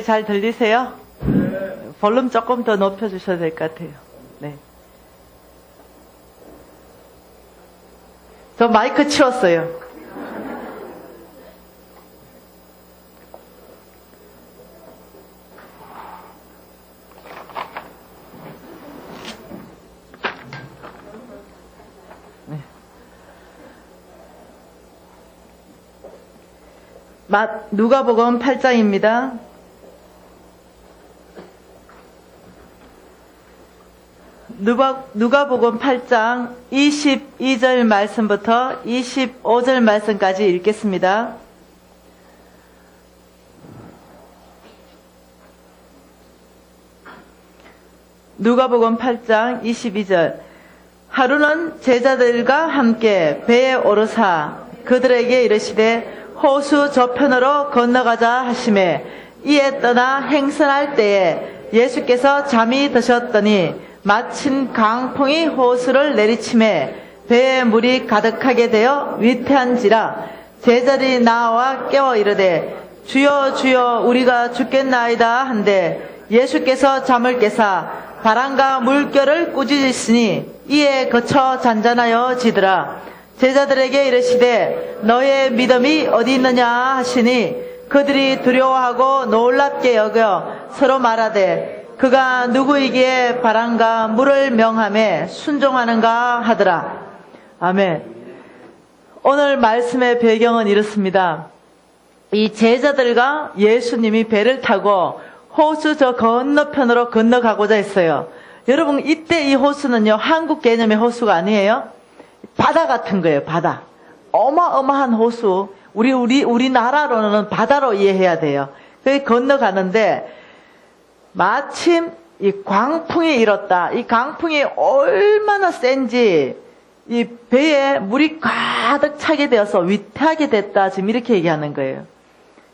잘 들리세요? 볼륨 조금 더 높여주셔야 될 것 같아요. 네. 저 마이크 치웠어요. 네. 누가복음 8장입니다. 누가복음 8장 22절 말씀부터 25절 말씀까지 읽겠습니다. 누가복음 8장 22절. 하루는 제자들과 함께 배에 오르사 그들에게 이르시되 호수 저편으로 건너가자 하시매 이에 떠나 행선할 때에 예수께서 잠이 드셨더니 마침 강풍이 호수를 내리치매 배에 물이 가득하게 되어 위태한지라 제자들이 나와 깨워 이르되 주여 주여 우리가 죽겠나이다 한데 예수께서 잠을 깨사 바람과 물결을 꾸짖으시니 이에 그쳐 잔잔하여 지더라. 제자들에게 이르시되 너의 믿음이 어디 있느냐 하시니 그들이 두려워하고 놀랍게 여겨 서로 말하되 그가 누구이기에 바람과 물을 명하며 순종하는가 하더라. 아멘. 오늘 말씀의 배경은 이렇습니다. 이 제자들과 예수님이 배를 타고 호수 저 건너편으로 건너가고자 했어요. 여러분 이때 이 호수는요 한국 개념의 호수가 아니에요. 바다 같은 거예요. 바다. 어마어마한 호수. 우리나라로는 바다로 이해해야 돼요. 거기 건너가는데 마침 이 광풍이 일었다. 이 강풍이 얼마나 센지 이 배에 물이 가득 차게 되어서 위태하게 됐다. 지금 이렇게 얘기하는 거예요.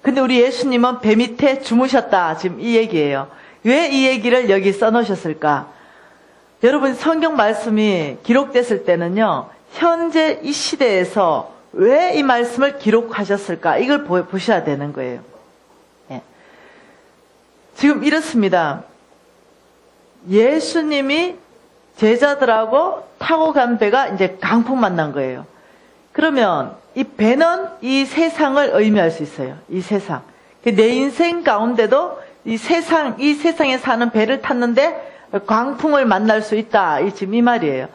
근데 우리 예수님은 배 밑에 주무셨다. 지금 이 얘기예요. 왜 이 얘기를 여기 써놓으셨을까? 여러분 성경 말씀이 기록됐을 때는요. 현재 이 시대에서 왜 이 말씀을 기록하셨을까? 이걸 보셔야 되는 거예요. 지금 이렇습니다. 예수님이 제자들하고 타고 간 배가 이제 강풍 만난 거예요. 그러면 이 배는 이 세상을 의미할 수 있어요. 이 세상. 내 인생 가운데도 이 세상에 사는 배를 탔는데 광풍을 만날 수 있다. 지금 이 말이에요.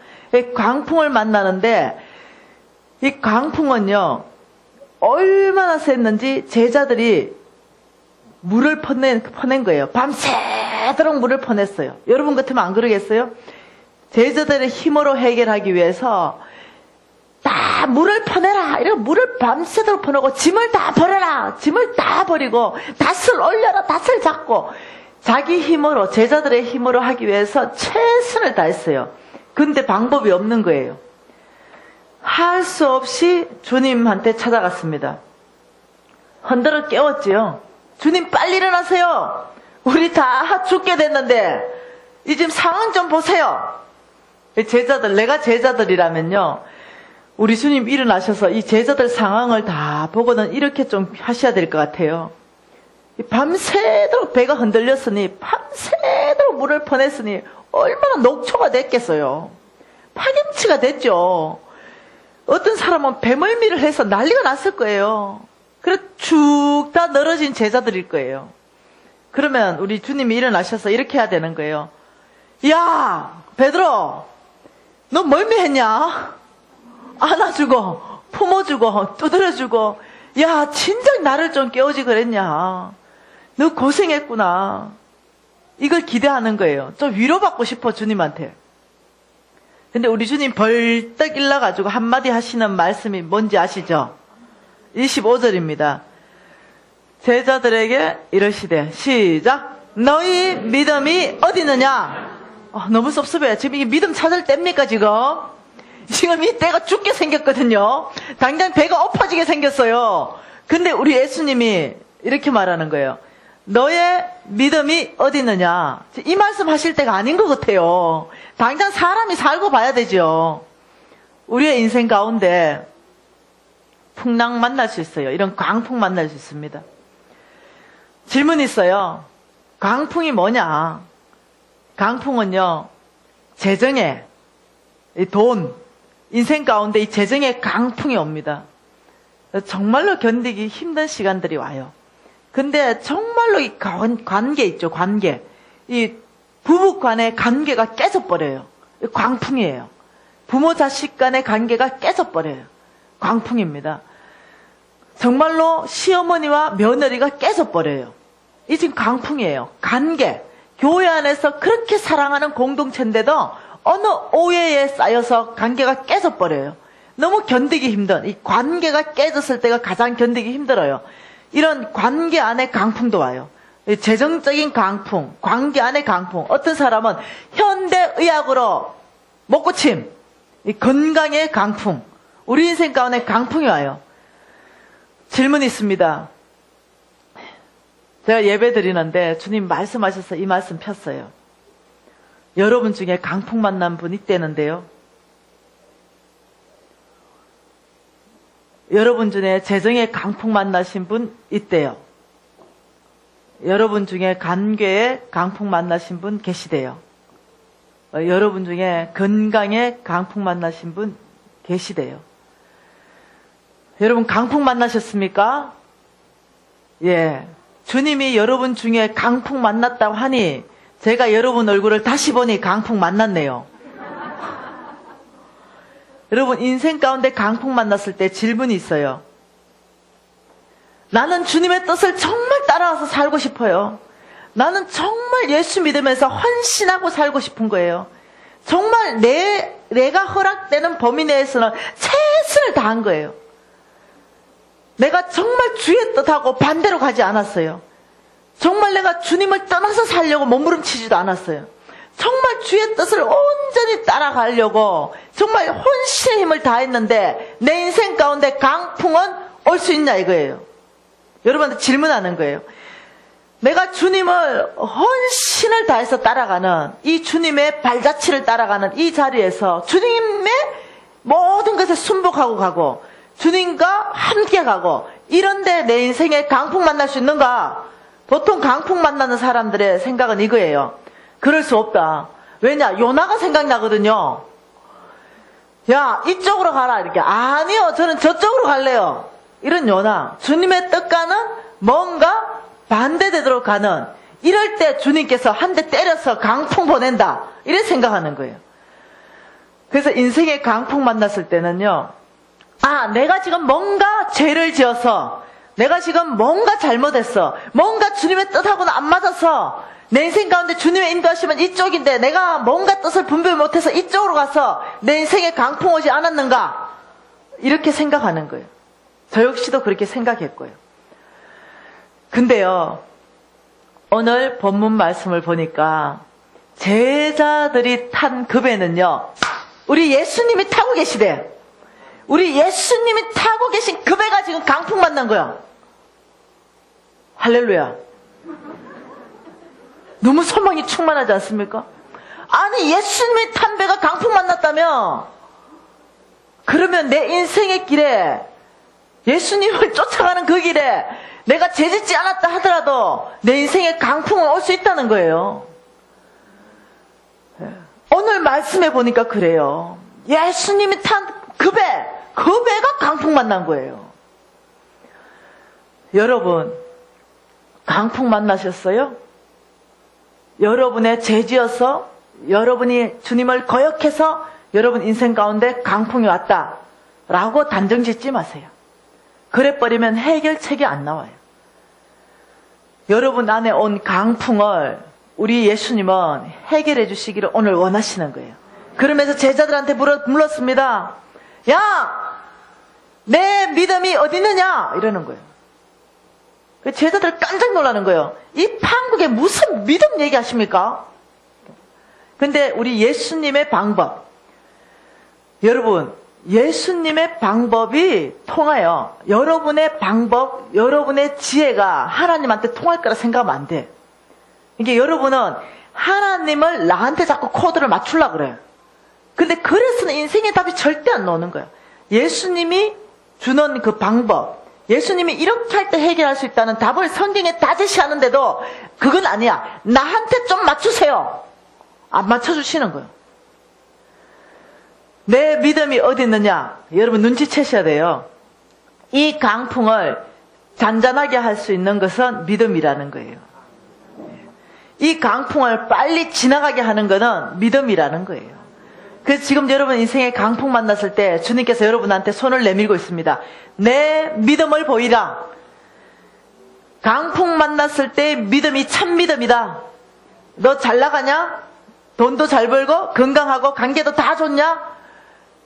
광풍을 만나는데 이 광풍은요, 얼마나 셌는지 제자들이 물을 퍼낸 거예요. 밤새도록 물을 퍼냈어요. 여러분 같으면 안 그러겠어요? 제자들의 힘으로 해결하기 위해서 다 물을 퍼내라. 이러고 물을 밤새도록 퍼내고 짐을 다 버려라. 짐을 다 버리고 닷을 올려라. 닷을 잡고 자기 힘으로 제자들의 힘으로 하기 위해서 최선을 다했어요. 근데 방법이 없는 거예요. 할 수 없이 주님한테 찾아갔습니다. 흔들어 깨웠지요. 주님 빨리 일어나세요. 우리 다 죽게 됐는데 이 지금 상황 좀 보세요. 제자들, 내가 제자들이라면요. 우리 주님 일어나셔서 이 제자들 상황을 다 보고는 이렇게 좀 하셔야 될 것 같아요. 밤새도록 배가 흔들렸으니 밤새도록 물을 퍼냈으니 얼마나 녹초가 됐겠어요. 파김치가 됐죠. 어떤 사람은 배멀미를 해서 난리가 났을 거예요. 그래 쭉 다 늘어진 제자들일 거예요. 그러면 우리 주님이 일어나셔서 이렇게 해야 되는 거예요. 야 베드로 너 멀미했냐? 안아주고 품어주고 두드려주고 야 진작 나를 좀 깨우지 그랬냐? 너 고생했구나. 이걸 기대하는 거예요. 좀 위로받고 싶어 주님한테. 근데 우리 주님 벌떡 일어나가지고 한마디 하시는 말씀이 뭔지 아시죠? 25절입니다. 제자들에게 이러시되 시작. 너희 믿음이 어디 있느냐? 너무 섭섭해요. 지금 이게 믿음 찾을 때입니까 지금? 지금 이 때가 죽게 생겼거든요. 당장 배가 엎어지게 생겼어요. 근데 우리 예수님이 이렇게 말하는 거예요. 너의 믿음이 어디 있느냐? 이 말씀 하실 때가 아닌 것 같아요. 당장 사람이 살고 봐야 되죠. 우리의 인생 가운데 풍랑 만날 수 있어요. 이런 광풍 만날 수 있습니다. 질문 있어요. 강풍이 뭐냐? 강풍은요, 재정에, 이 돈, 인생 가운데 이 재정의 강풍이 옵니다. 정말로 견디기 힘든 시간들이 와요. 근데 정말로 이 관계 있죠, 관계. 이 부부 간의 관계가 깨져버려요. 광풍이에요. 부모 자식 간의 관계가 깨져버려요. 광풍입니다. 정말로 시어머니와 며느리가 깨져버려요. 이 지금 강풍이에요. 관계. 교회 안에서 그렇게 사랑하는 공동체인데도 어느 오해에 쌓여서 관계가 깨져버려요. 너무 견디기 힘든, 이 관계가 깨졌을 때가 가장 견디기 힘들어요. 이런 관계 안에 강풍도 와요. 재정적인 강풍, 관계 안에 강풍. 어떤 사람은 현대의학으로 못 고침, 이 건강의 강풍. 우리 인생 가운데 강풍이 와요. 질문이 있습니다. 제가 예배 드리는데 주님 말씀하셔서 이 말씀 폈어요. 여러분 중에 강풍 만난 분 있다는데요. 여러분 중에 재정의 강풍 만나신 분 있대요. 여러분 중에 관계에 강풍 만나신 분 계시대요. 여러분 중에 건강에 강풍 만나신 분 계시대요. 여러분 강풍 만나셨습니까? 예. 주님이 여러분 중에 강풍 만났다고 하니 제가 여러분 얼굴을 다시 보니 강풍 만났네요. 여러분 인생 가운데 강풍 만났을 때 질문이 있어요. 나는 주님의 뜻을 정말 따라와서 살고 싶어요. 나는 정말 예수 믿으면서 헌신하고 살고 싶은 거예요. 정말 내가 허락되는 범위 내에서는 최선을 다한 거예요. 내가 정말 주의 뜻하고 반대로 가지 않았어요. 정말 내가 주님을 떠나서 살려고 몸부림치지도 않았어요. 정말 주의 뜻을 온전히 따라가려고 정말 혼신의 힘을 다했는데 내 인생 가운데 강풍은 올 수 있냐 이거예요. 여러분한테 질문하는 거예요. 내가 주님을 헌신을 다해서 따라가는 이 주님의 발자취를 따라가는 이 자리에서 주님의 모든 것에 순복하고 가고 주님과 함께 가고 이런데 내 인생에 강풍 만날 수 있는가? 보통 강풍 만나는 사람들의 생각은 이거예요. 그럴 수 없다. 왜냐? 요나가 생각나거든요. 야, 이쪽으로 가라. 이렇게. 아니요, 저는 저쪽으로 갈래요. 이런 요나. 주님의 뜻과는 뭔가 반대되도록 가는, 이럴 때 주님께서 한 대 때려서 강풍 보낸다. 이렇게 생각하는 거예요. 그래서 인생의 강풍 만났을 때는요, 아, 내가 지금 뭔가 죄를 지어서, 내가 지금 뭔가 잘못했어. 뭔가 주님의 뜻하고는 안 맞아서, 내 인생 가운데 주님의 인도하시면 이쪽인데 내가 뭔가 뜻을 분별 못해서 이쪽으로 가서 내 인생에 강풍 오지 않았는가? 이렇게 생각하는 거예요. 저 역시도 그렇게 생각했고요. 근데요, 오늘 본문 말씀을 보니까 제자들이 탄 그 배는요, 우리 예수님이 타고 계시대. 우리 예수님이 타고 계신 그 배가 지금 강풍 만난 거야. 할렐루야. 너무 소망이 충만하지 않습니까? 아니, 예수님이 탄 배가 강풍 만났다며? 그러면 내 인생의 길에, 예수님을 쫓아가는 그 길에 내가 죄짓지 않았다 하더라도 내 인생에 강풍은 올 수 있다는 거예요. 오늘 말씀해 보니까 그래요. 예수님이 탄 그 배가 강풍 만난 거예요. 여러분, 강풍 만나셨어요? 여러분의 죄지어서, 여러분이 주님을 거역해서 여러분 인생 가운데 강풍이 왔다 라고 단정 짓지 마세요. 그래버리면 해결책이 안 나와요. 여러분 안에 온 강풍을 우리 예수님은 해결해 주시기를 오늘 원하시는 거예요. 그러면서 제자들한테 물었습니다. 야, 내 믿음이 어디 있느냐? 이러는 거예요. 제자들 깜짝 놀라는 거예요. 이 판국에 무슨 믿음 얘기하십니까? 근데 우리 예수님의 방법, 여러분, 예수님의 방법이 통해요. 여러분의 방법, 여러분의 지혜가 하나님한테 통할 거라 생각하면 안 돼. 이게 여러분은 하나님을 나한테 자꾸 코드를 맞추려고 그래요. 근데 그래서는 인생의 답이 절대 안 나오는 거예요. 예수님이 주는 그 방법, 예수님이 이렇게 할 때 해결할 수 있다는 답을 성경에 다 제시하는데도 그건 아니야. 나한테 좀 맞추세요. 안 맞춰주시는 거예요. 내 믿음이 어디 있느냐? 여러분 눈치채셔야 돼요. 이 강풍을 잔잔하게 할 수 있는 것은 믿음이라는 거예요. 이 강풍을 빨리 지나가게 하는 것은 믿음이라는 거예요. 그래서 지금 여러분 인생의 강풍 만났을 때 주님께서 여러분한테 손을 내밀고 있습니다. 내 믿음을 보이라. 강풍 만났을 때 믿음이 참 믿음이다. 너 잘 나가냐? 돈도 잘 벌고 건강하고 관계도 다 좋냐?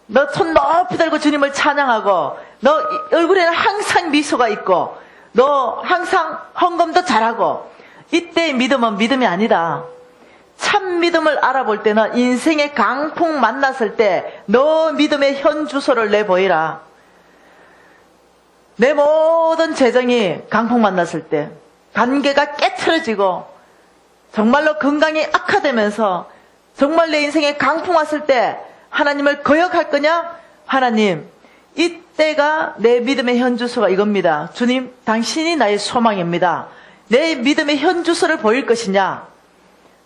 너 손 높이 들고 주님을 찬양하고 너 얼굴에는 항상 미소가 있고 너 항상 헌금도 잘하고 이때의 믿음은 믿음이 아니다. 참 믿음을 알아볼 때는 인생의 강풍 만났을 때 너 믿음의 현 주소를 내보이라. 내 모든 재정이 강풍 만났을 때 관계가 깨트려지고 정말로 건강이 악화되면서 정말 내 인생에 강풍 왔을 때 하나님을 거역할 거냐? 하나님, 이때가 내 믿음의 현 주소가 이겁니다. 주님, 당신이 나의 소망입니다. 내 믿음의 현 주소를 보일 것이냐?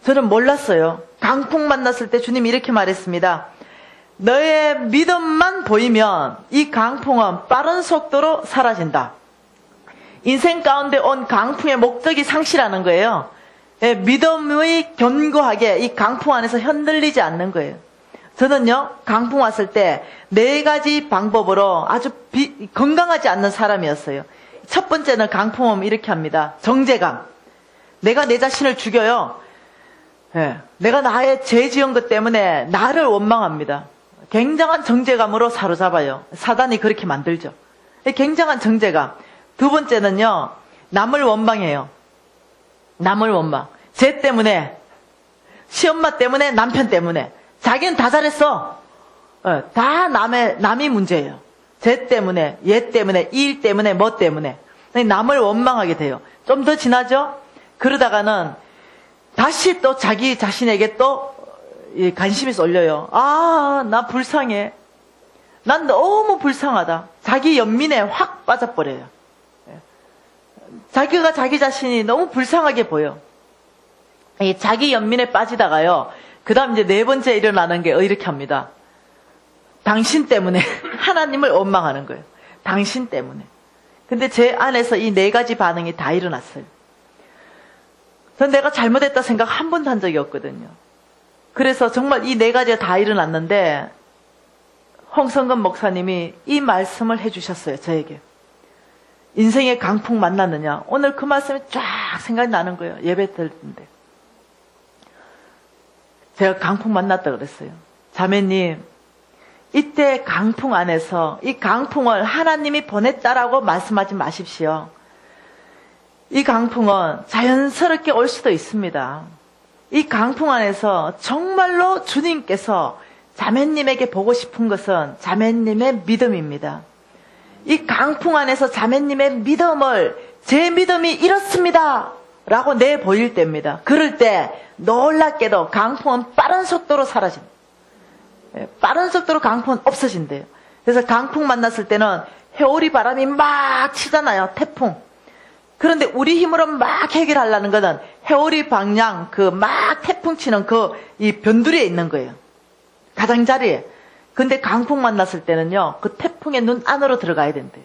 저는 몰랐어요. 강풍 만났을 때 주님이 이렇게 말했습니다. 너의 믿음만 보이면 이 강풍은 빠른 속도로 사라진다. 인생 가운데 온 강풍의 목적이 상실하는 거예요. 믿음이 견고하게 이 강풍 안에서 흔들리지 않는 거예요. 저는요, 강풍 왔을 때 4가지 방법으로 아주 건강하지 않는 사람이었어요. 첫 번째는 강풍 오면 이렇게 합니다. 정죄감. 내가 내 자신을 죽여요. 내가 나의 죄 지은 것 때문에 나를 원망합니다. 굉장한 정죄감으로 사로잡아요. 사단이 그렇게 만들죠. 굉장한 정죄감. 두 번째는요, 남을 원망해요. 남을 원망. 쟤 때문에, 시엄마 때문에, 남편 때문에. 자기는 다 잘했어. 다 남이 문제예요. 쟤 때문에, 얘 때문에, 이 일 때문에, 뭐 때문에. 남을 원망하게 돼요. 좀 더 지나죠? 그러다가는 다시 또 자기 자신에게 또 관심이 쏠려요. 아, 나 불쌍해. 난 너무 불쌍하다. 자기 연민에 확 빠져버려요. 자기가 자기 자신이 너무 불쌍하게 보여. 자기 연민에 빠지다가요. 그 다음 이제 4번째 일어나는 게 이렇게 합니다. 당신 때문에 하나님을 원망하는 거예요. 당신 때문에. 근데 제 안에서 이 4가지 반응이 다 일어났어요. 전 내가 잘못했다 생각 한 번도 한 적이 없거든요. 그래서 정말 이 4가지가 다 일어났는데 홍성근 목사님이 이 말씀을 해주셨어요. 저에게. 인생의 강풍 만났느냐. 오늘 그 말씀이 쫙 생각이 나는 거예요. 예배 드리는데. 제가 강풍 만났다 그랬어요. 자매님, 이때 강풍 안에서 이 강풍을 하나님이 보냈다라고 말씀하지 마십시오. 이 강풍은 자연스럽게 올 수도 있습니다. 이 강풍 안에서 정말로 주님께서 자매님에게 보고 싶은 것은 자매님의 믿음입니다. 이 강풍 안에서 자매님의 믿음을 제 믿음이 이렇습니다 라고 내보일 때입니다. 그럴 때 놀랍게도 강풍은 빠른 속도로 사라집니다. 빠른 속도로 강풍은 없어진대요. 그래서 강풍 만났을 때는 해오리 바람이 막 치잖아요. 태풍. 그런데 우리 힘으로 막 해결하려는 거는 해오리 방향 그 막 태풍 치는 이 변두리에 있는 거예요. 가장자리에. 근데 강풍 만났을 때는요, 그 태풍의 눈 안으로 들어가야 된대요.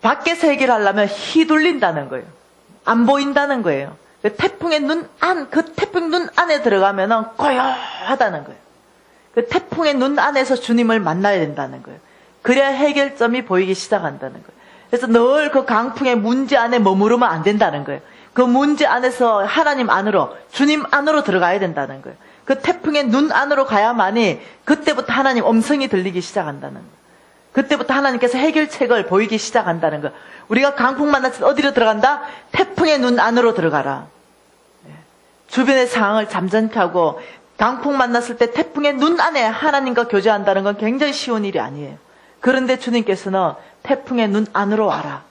밖에서 해결하려면 휘둘린다는 거예요. 안 보인다는 거예요. 그 태풍의 눈 안, 그 태풍 눈 안에 들어가면은 고요하다는 거예요. 그 태풍의 눈 안에서 주님을 만나야 된다는 거예요. 그래야 해결점이 보이기 시작한다는 거예요. 그래서 늘 그 강풍의 문제 안에 머무르면 안 된다는 거예요. 그 문제 안에서 하나님 안으로, 주님 안으로 들어가야 된다는 거예요. 그 태풍의 눈 안으로 가야만이 그때부터 하나님 음성이 들리기 시작한다는 거예요. 그때부터 하나님께서 해결책을 보이기 시작한다는 거예요. 우리가 강풍 만났을 때 어디로 들어간다? 태풍의 눈 안으로 들어가라. 주변의 상황을 잠잠케 하고 강풍 만났을 때 태풍의 눈 안에 하나님과 교제한다는 건 굉장히 쉬운 일이 아니에요. 그런데 주님께서는 태풍의 눈 안으로 와라.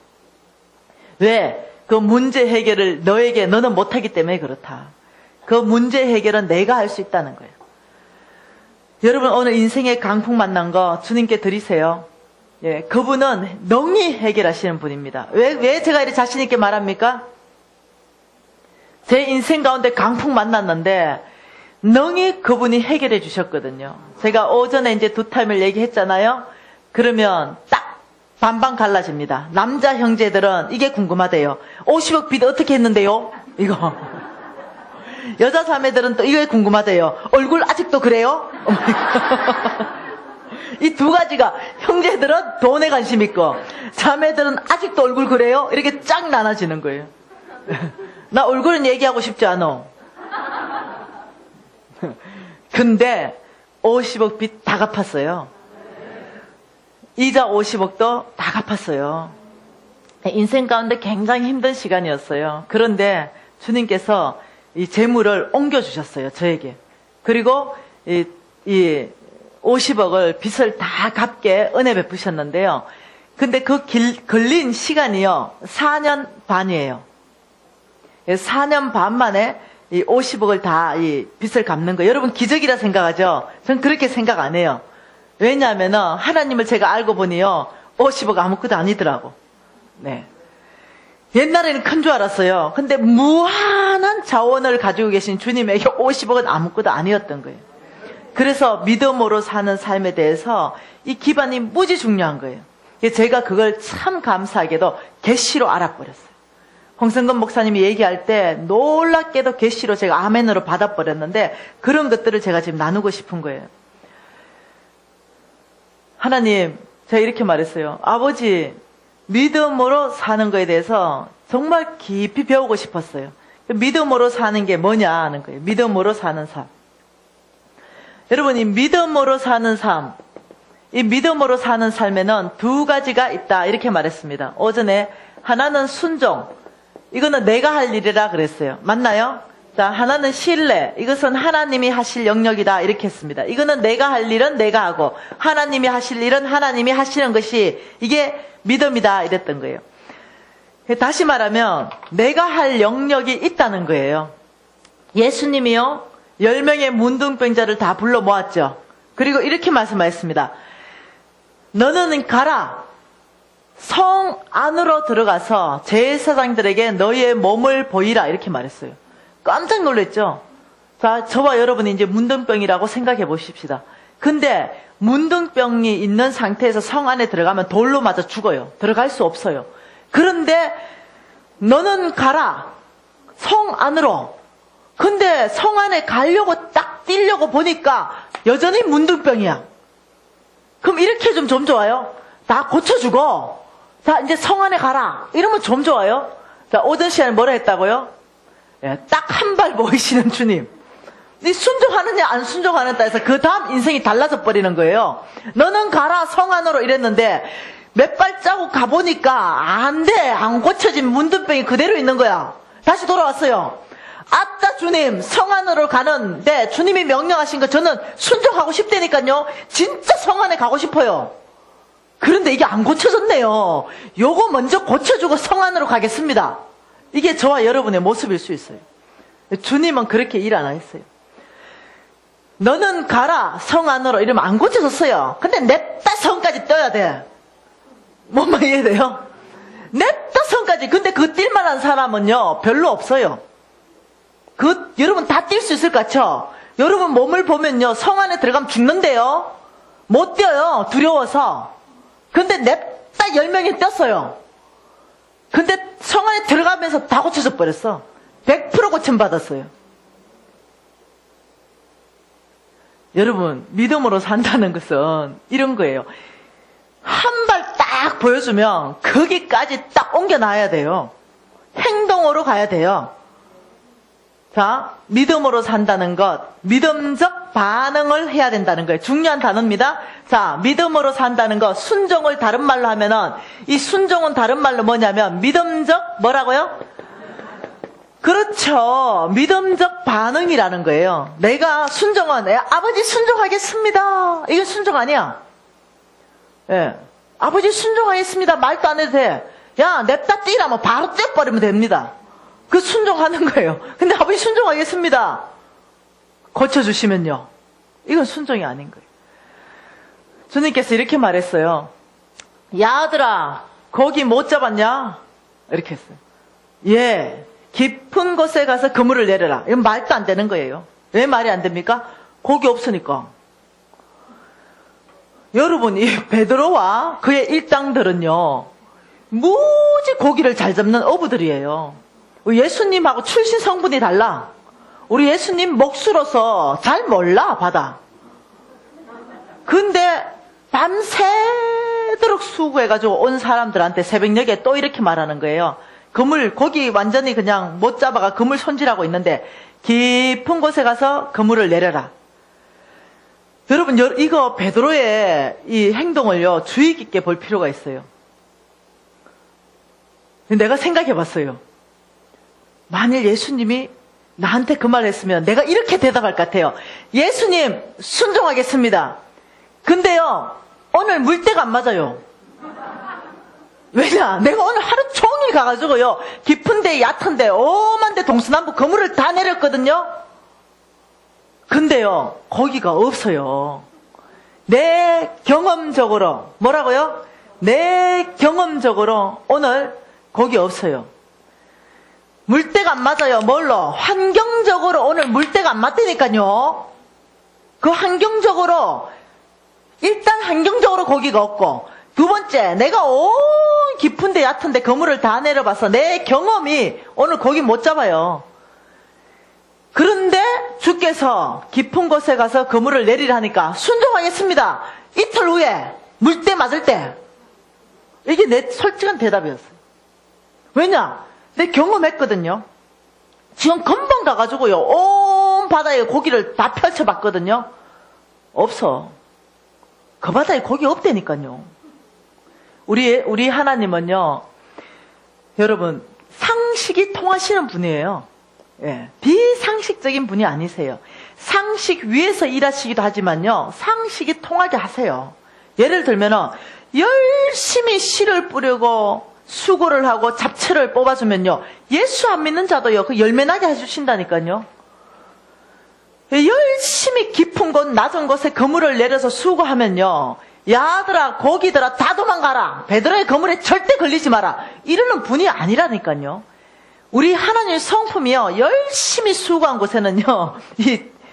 왜? 그 문제 해결을 너는 못하기 때문에 그렇다. 그 문제 해결은 내가 할 수 있다는 거예요. 여러분 오늘 인생의 강풍 만난 거 주님께 드리세요. 예, 그분은 능히 해결하시는 분입니다. 왜 제가 이렇게 자신있게 말합니까? 제 인생 가운데 강풍 만났는데, 능히 그분이 해결해 주셨거든요. 제가 오전에 이제 두 타임을 얘기했잖아요. 그러면 딱 반반 갈라집니다. 남자 형제들은 이게 궁금하대요. 50억 빚 어떻게 했는데요? 이거. 여자 자매들은 또 이게 궁금하대요. 얼굴 아직도 그래요? 이 두 가지가, 형제들은 돈에 관심 있고 자매들은 아직도 얼굴 그래요? 이렇게 쫙 나눠지는 거예요. 나 얼굴은 얘기하고 싶지 않아. 근데 50억 빚 다 갚았어요. 이자 50억도 다 갚았어요. 인생 가운데 굉장히 힘든 시간이었어요. 그런데 주님께서 이 재물을 옮겨주셨어요, 저에게. 그리고 이 50억을 빚을 다 갚게 은혜 베푸셨는데요. 근데 그 걸린 시간이요, 4년 반이에요. 4년 반 만에 이 50억을 다 이 빚을 갚는 거예요. 여러분 기적이라 생각하죠? 전 그렇게 생각 안 해요. 왜냐하면은 하나님을 제가 알고 보니요, 50억 아무것도 아니더라고. 네. 옛날에는 큰 줄 알았어요. 근데 무한한 자원을 가지고 계신 주님에게 50억은 아무것도 아니었던 거예요. 그래서 믿음으로 사는 삶에 대해서 이 기반이 무지 중요한 거예요. 제가 그걸 참 감사하게도 계시로 알아버렸어요. 홍성근 목사님이 얘기할 때 놀랍게도 계시로 제가 아멘으로 받아버렸는데, 그런 것들을 제가 지금 나누고 싶은 거예요. 하나님, 제가 이렇게 말했어요. 아버지, 믿음으로 사는 거에 대해서 정말 깊이 배우고 싶었어요. 믿음으로 사는 게 뭐냐 하는 거예요. 믿음으로 사는 삶. 여러분, 이 믿음으로 사는 삶, 이 믿음으로 사는 삶에는 두 가지가 있다, 이렇게 말했습니다. 오전에 하나는 순종, 이거는 내가 할 일이라 그랬어요. 맞나요? 자, 하나는 신뢰, 이것은 하나님이 하실 영역이다, 이렇게 했습니다. 이거는 내가 할 일은 내가 하고 하나님이 하실 일은 하나님이 하시는 것이 이게 믿음이다, 이랬던 거예요. 다시 말하면 내가 할 영역이 있다는 거예요. 예수님이요, 10명의 문둥병자를 다 불러 모았죠. 그리고 이렇게 말씀하셨습니다. 너는 가라, 성 안으로 들어가서 제사장들에게 너희의 몸을 보이라, 이렇게 말했어요. 깜짝 놀랐죠. 자, 저와 여러분이 이제 문둥병이라고 생각해 보십시다. 근데 문둥병이 있는 상태에서 성 안에 들어가면 돌로 맞아 죽어요. 들어갈 수 없어요. 그런데 너는 가라, 성 안으로. 근데 성 안에 가려고 딱 뛰려고 보니까 여전히 문둥병이야. 그럼 이렇게 좀 좋아요? 다 고쳐주고, 자, 이제 성 안에 가라, 이러면 좀 좋아요? 자, 오전 시간에 뭐라 했다고요? 예, 딱 한 발 모이시는 주님. 네 순종하느냐 안 순종하느냐 해서 그 다음 인생이 달라져 버리는 거예요. 너는 가라, 성 안으로, 이랬는데 몇 발자국 가보니까 안 돼. 안 고쳐진 문둥병이 그대로 있는 거야. 다시 돌아왔어요. 아따 주님, 성 안으로 가는데 주님이 명령하신 거 저는 순종하고 싶다니까요. 진짜 성 안에 가고 싶어요. 그런데 이게 안 고쳐졌네요. 요거 먼저 고쳐주고 성 안으로 가겠습니다. 이게 저와 여러분의 모습일 수 있어요. 주님은 그렇게 일 안 하셨어요. 너는 가라, 성 안으로, 이러면 안 고쳐졌어요. 근데 냅다 성까지 떠야 돼. 뭔 이해돼요? 냅다 성까지. 근데 그 뛸만한 사람은요, 별로 없어요. 여러분 다 뛸 수 있을 것 같죠? 여러분 몸을 보면요, 성 안에 들어가면 죽는데요. 못 뛰어요, 두려워서. 근데 냅다 10명이 뛰었어요. 근데 성 안에 들어가면서 다 고쳐져 버렸어. 100% 고침받았어요. 여러분, 믿음으로 산다는 것은 이런 거예요. 한 발 딱 보여주면 거기까지 딱 옮겨놔야 돼요. 행동으로 가야 돼요. 자, 믿음으로 산다는 것, 믿음적 반응을 해야 된다는 거예요. 중요한 단어입니다. 자, 믿음으로 산다는 것, 순종을 다른 말로 하면은, 이 순종은 다른 말로 뭐냐면 믿음적 뭐라고요? 그렇죠. 믿음적 반응이라는 거예요. 내가 순종은 아버지 순종하겠습니다, 이게 순종 아니야. 예, 아버지 순종하겠습니다 말도 안 해도 돼. 야, 냅다 뛰라면 바로 뛰어버리면 됩니다. 그 순종하는 거예요. 근데 아버지 순종하겠습니다 고쳐주시면요, 이건 순종이 아닌 거예요. 주님께서 이렇게 말했어요. 야, 아들아, 고기 못 잡았냐? 이렇게 했어요. 예, 깊은 곳에 가서 그물을 내려라. 이건 말도 안 되는 거예요. 왜 말이 안 됩니까? 고기 없으니까. 여러분, 이 베드로와 그의 일당들은요, 무지 고기를 잘 잡는 어부들이에요. 예수님하고 출신 성분이 달라. 우리 예수님 목수로서 잘 몰라, 바다. 근데 밤새도록 수고해가지고 온 사람들한테 새벽녘에 또 이렇게 말하는 거예요. 그물, 고기 완전히 그냥 못 잡아가 그물 손질하고 있는데 깊은 곳에 가서 그물을 내려라. 여러분, 이거 베드로의 이 행동을요, 주의 깊게 볼 필요가 있어요. 내가 생각해 봤어요. 만일 예수님이 나한테 그 말을 했으면 내가 이렇게 대답할 것 같아요. 예수님, 순종하겠습니다. 근데요, 오늘 물때가 안 맞아요. 왜냐? 내가 오늘 하루 종일 가가지고요, 깊은데 얕은데 오만데 동서남북 그물을 다 내렸거든요. 근데요, 고기가 없어요. 내 경험적으로, 뭐라고요? 내 경험적으로 오늘 고기 없어요. 물때가 안 맞아요. 뭘로? 환경적으로 오늘 물때가 안 맞다니까요. 그 환경적으로, 일단 환경적으로 고기가 없고, 두 번째, 내가 온 깊은데 얕은데 그물을 다 내려봐서 내 경험이 오늘 고기 못 잡아요. 그런데 주께서 깊은 곳에 가서 그물을 내리라니까 순종하겠습니다. 이틀 후에 물때 맞을 때. 이게 내 솔직한 대답이었어요. 왜냐? 내 경험했거든요. 지금 금방 가가지고요, 온 바다에 고기를 다 펼쳐봤거든요. 없어. 그 바다에 고기 없다니까요. 우리 하나님은요, 여러분, 상식이 통하시는 분이에요. 예, 비상식적인 분이 아니세요. 상식 위에서 일하시기도 하지만요, 상식이 통하게 하세요. 예를 들면은, 열심히 씨를 뿌리고, 수고를 하고 잡채를 뽑아주면요, 예수 안 믿는 자도요, 그 열매 나게 해주신다니까요. 열심히 깊은 곳, 낮은 곳에 그물을 내려서 수고하면요, 야들아, 고기들아, 다 도망가라. 베드로의 그물에 절대 걸리지 마라. 이러는 분이 아니라니까요. 우리 하나님의 성품이요, 열심히 수고한 곳에는요,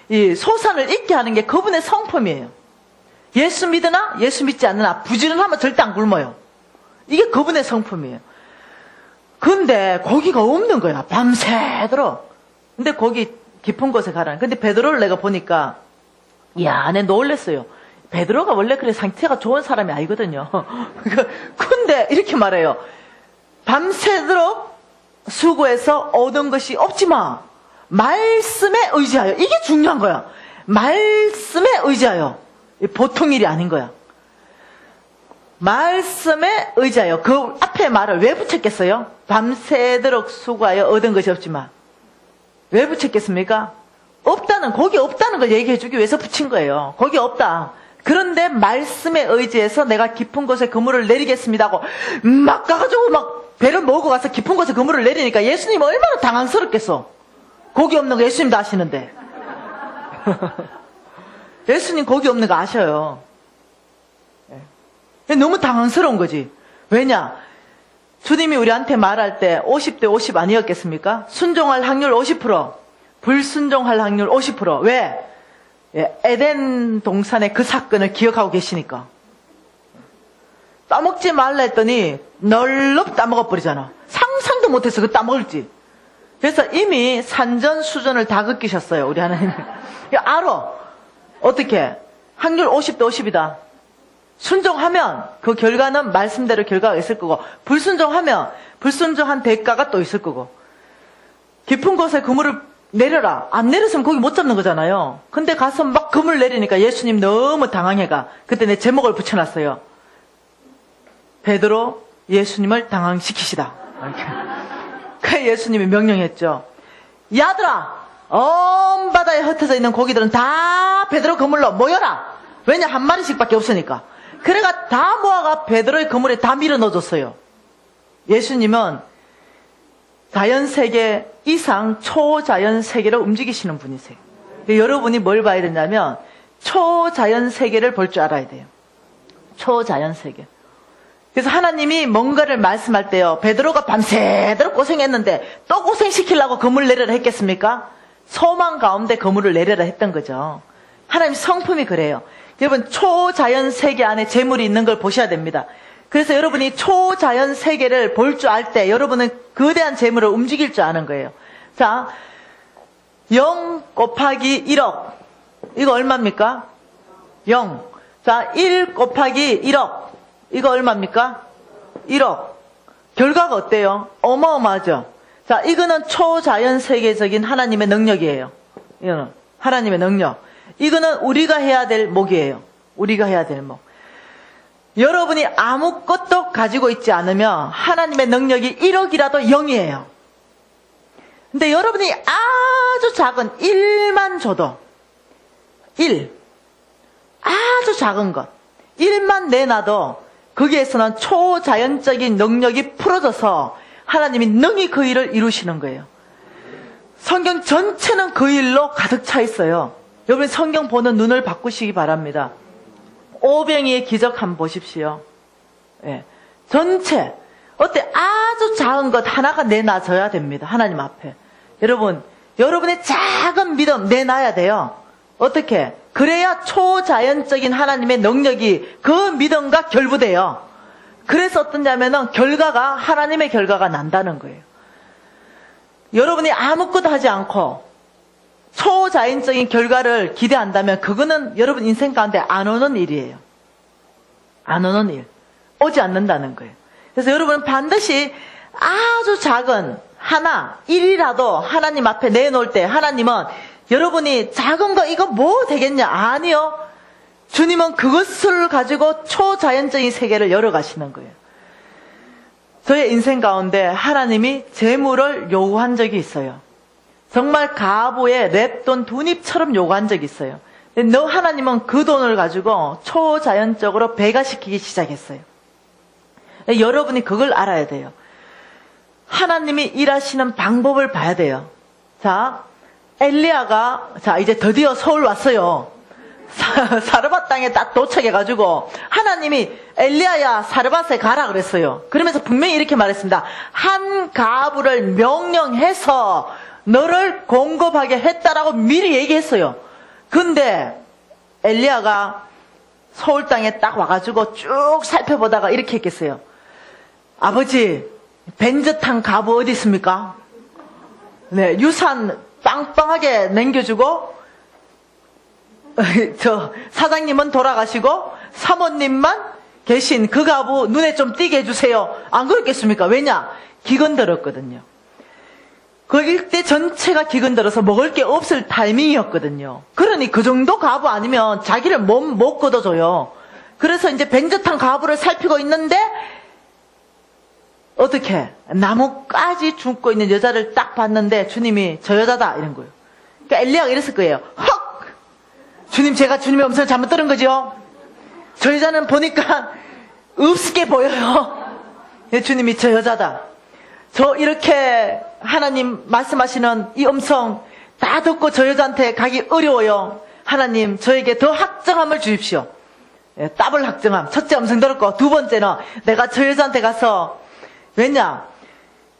이 소산을 잊게 하는 게 그분의 성품이에요. 예수 믿으나 예수 믿지 않으나 부지런하면 절대 안 굶어요. 이게 그분의 성품이에요. 근데 고기가 없는 거야, 밤새도록. 근데 고기 깊은 곳에 가라. 근데 베드로를 내가 보니까, 이야, 내 놀랬어요. 베드로가 원래 그래 상태가 좋은 사람이 아니거든요. 근데 이렇게 말해요. 밤새도록 수고해서 얻은 것이 없지만 말씀에 의지하여. 이게 중요한 거야. 말씀에 의지하여. 보통 일이 아닌 거야. 말씀에 의지하여. 그 앞에 말을 왜 붙였겠어요? 밤새도록 수고하여 얻은 것이 없지만. 왜 붙였겠습니까? 없다는, 고기 없다는 걸 얘기해 주기 위해서 붙인 거예요. 고기 없다. 그런데 말씀에 의지해서 내가 깊은 곳에 그물을 내리겠습니다 하고 막 가가지고 막 배를 몰고 가서 깊은 곳에 그물을 내리니까 예수님 얼마나 당황스럽겠어. 고기 없는 거 예수님 다 아시는데. 예수님 고기 없는 거 아셔요. 너무 당황스러운 거지. 왜냐? 주님이 우리한테 말할 때 50대 50 아니었겠습니까? 순종할 확률 50%, 불순종할 확률 50%. 왜? 에덴 동산의 그 사건을 기억하고 계시니까. 따먹지 말라 했더니 널럽 따먹어버리잖아. 상상도 못했어, 그 따먹을지. 그래서 이미 산전수전을 다 겪으셨어요, 우리 하나님. 알아. 어떻게? 확률 50대 50이다. 순종하면 그 결과는 말씀대로 결과가 있을 거고, 불순종하면 불순종한 대가가 또 있을 거고. 깊은 곳에 그물을 내려라. 안 내렸으면 거기 못 잡는 거잖아요. 근데 가서 막 그물 내리니까 예수님 너무 당황해가. 그때 내 제목을 붙여놨어요. 베드로 예수님을 당황시키시다. 그 예수님이 명령했죠. 야들아, 온 바다에 흩어져 있는 고기들은 다 베드로 그물로 모여라. 왜냐, 한 마리씩밖에 없으니까. 그래가 다 모아가 베드로의 그물에 다 밀어 넣어줬어요. 예수님은 자연세계 이상 초자연세계를 움직이시는 분이세요. 여러분이 뭘 봐야 되냐면 초자연세계를 볼 줄 알아야 돼요. 초자연세계. 그래서 하나님이 뭔가를 말씀할 때요, 베드로가 밤새도록 고생했는데 또 고생시키려고 그물 내려라 했겠습니까? 소망 가운데 그물을 내려라 했던 거죠. 하나님 성품이 그래요. 여러분, 초자연 세계 안에 재물이 있는 걸 보셔야 됩니다. 그래서 여러분이 초자연 세계를 볼 줄 알 때 여러분은 거대한 재물을 움직일 줄 아는 거예요. 자, 0 곱하기 1억. 이거 얼마입니까? 0. 자, 1 곱하기 1억. 이거 얼마입니까? 1억. 결과가 어때요? 어마어마하죠? 자, 이거는 초자연 세계적인 하나님의 능력이에요. 이거는 하나님의 능력. 이거는 우리가 해야 될 목이에요. 우리가 해야 될 목. 여러분이 아무것도 가지고 있지 않으면 하나님의 능력이 1억이라도 0이에요. 근데 여러분이 아주 작은 1만 줘도 1. 아주 작은 것. 1만 내놔도 거기에서는 초자연적인 능력이 풀어져서 하나님이 능히 그 일을 이루시는 거예요. 성경 전체는 그 일로 가득 차 있어요. 여러분 성경 보는 눈을 바꾸시기 바랍니다. 오병이의 기적 한번 보십시오. 예. 전체. 어때? 아주 작은 것 하나가 내놔져야 됩니다. 하나님 앞에. 여러분, 여러분의 작은 믿음 내놔야 돼요. 어떻게? 그래야 초자연적인 하나님의 능력이 그 믿음과 결부돼요. 그래서 어떠냐면은 결과가, 하나님의 결과가 난다는 거예요. 여러분이 아무것도 하지 않고 초자연적인 결과를 기대한다면 그거는 여러분 인생 가운데 안 오는 일이에요. 안 오는 일. 오지 않는다는 거예요. 그래서 여러분은 반드시 아주 작은 하나, 1이라도 하나님 앞에 내놓을 때 하나님은 여러분이 작은 거 이거 뭐 되겠냐? 아니요. 주님은 그것을 가지고 초자연적인 세계를 열어가시는 거예요. 저의 인생 가운데 하나님이 재물을 요구한 적이 있어요. 정말 가부의 랩돈 두닙처럼 요구한 적이 있어요. 근데 너 하나님은 그 돈을 가지고 초자연적으로 배가시키기 시작했어요. 여러분이 그걸 알아야 돼요. 하나님이 일하시는 방법을 봐야 돼요. 자, 엘리야가 자 이제 드디어 서울 왔어요. 사르밧 땅에 딱 도착해가지고 하나님이 엘리야야 사르밧에 가라 그랬어요. 그러면서 분명히 이렇게 말했습니다. 한 가부를 명령해서 너를 공급하게 했다라고 미리 얘기했어요. 근데 엘리야가 서울 땅에 딱 와가지고 쭉 살펴보다가 이렇게 했겠어요. 아버지, 벤젓한 가부 어디 있습니까? 네, 유산 빵빵하게 남겨주고 저 사장님은 돌아가시고 사모님만 계신 그 가부 눈에 좀 띄게 해주세요. 안 그렇겠습니까? 왜냐? 기근들었거든요. 그 일대 전체가 기근들어서 먹을 게 없을 타이밍이었거든요. 그러니 그 정도 가부 아니면 자기를 못 걷어줘요. 그래서 이제 벤젓한 가부를 살피고 있는데 어떻게 나무까지 죽고 있는 여자를 딱 봤는데 주님이 저 여자다 이런 거예요. 그러니까 엘리야가 이랬을 거예요. 헉! 주님, 제가 주님의 음성을 잘못 들은 거죠? 저 여자는 보니까 없게 보여요. 주님이 저 여자다. 저 이렇게 하나님 말씀하시는 이 음성 다 듣고 저 여자한테 가기 어려워요. 하나님 저에게 더 확정함을 주십시오. 더블 확정함. 첫째 음성 들었고 두 번째는 내가 저 여자한테 가서 왜냐?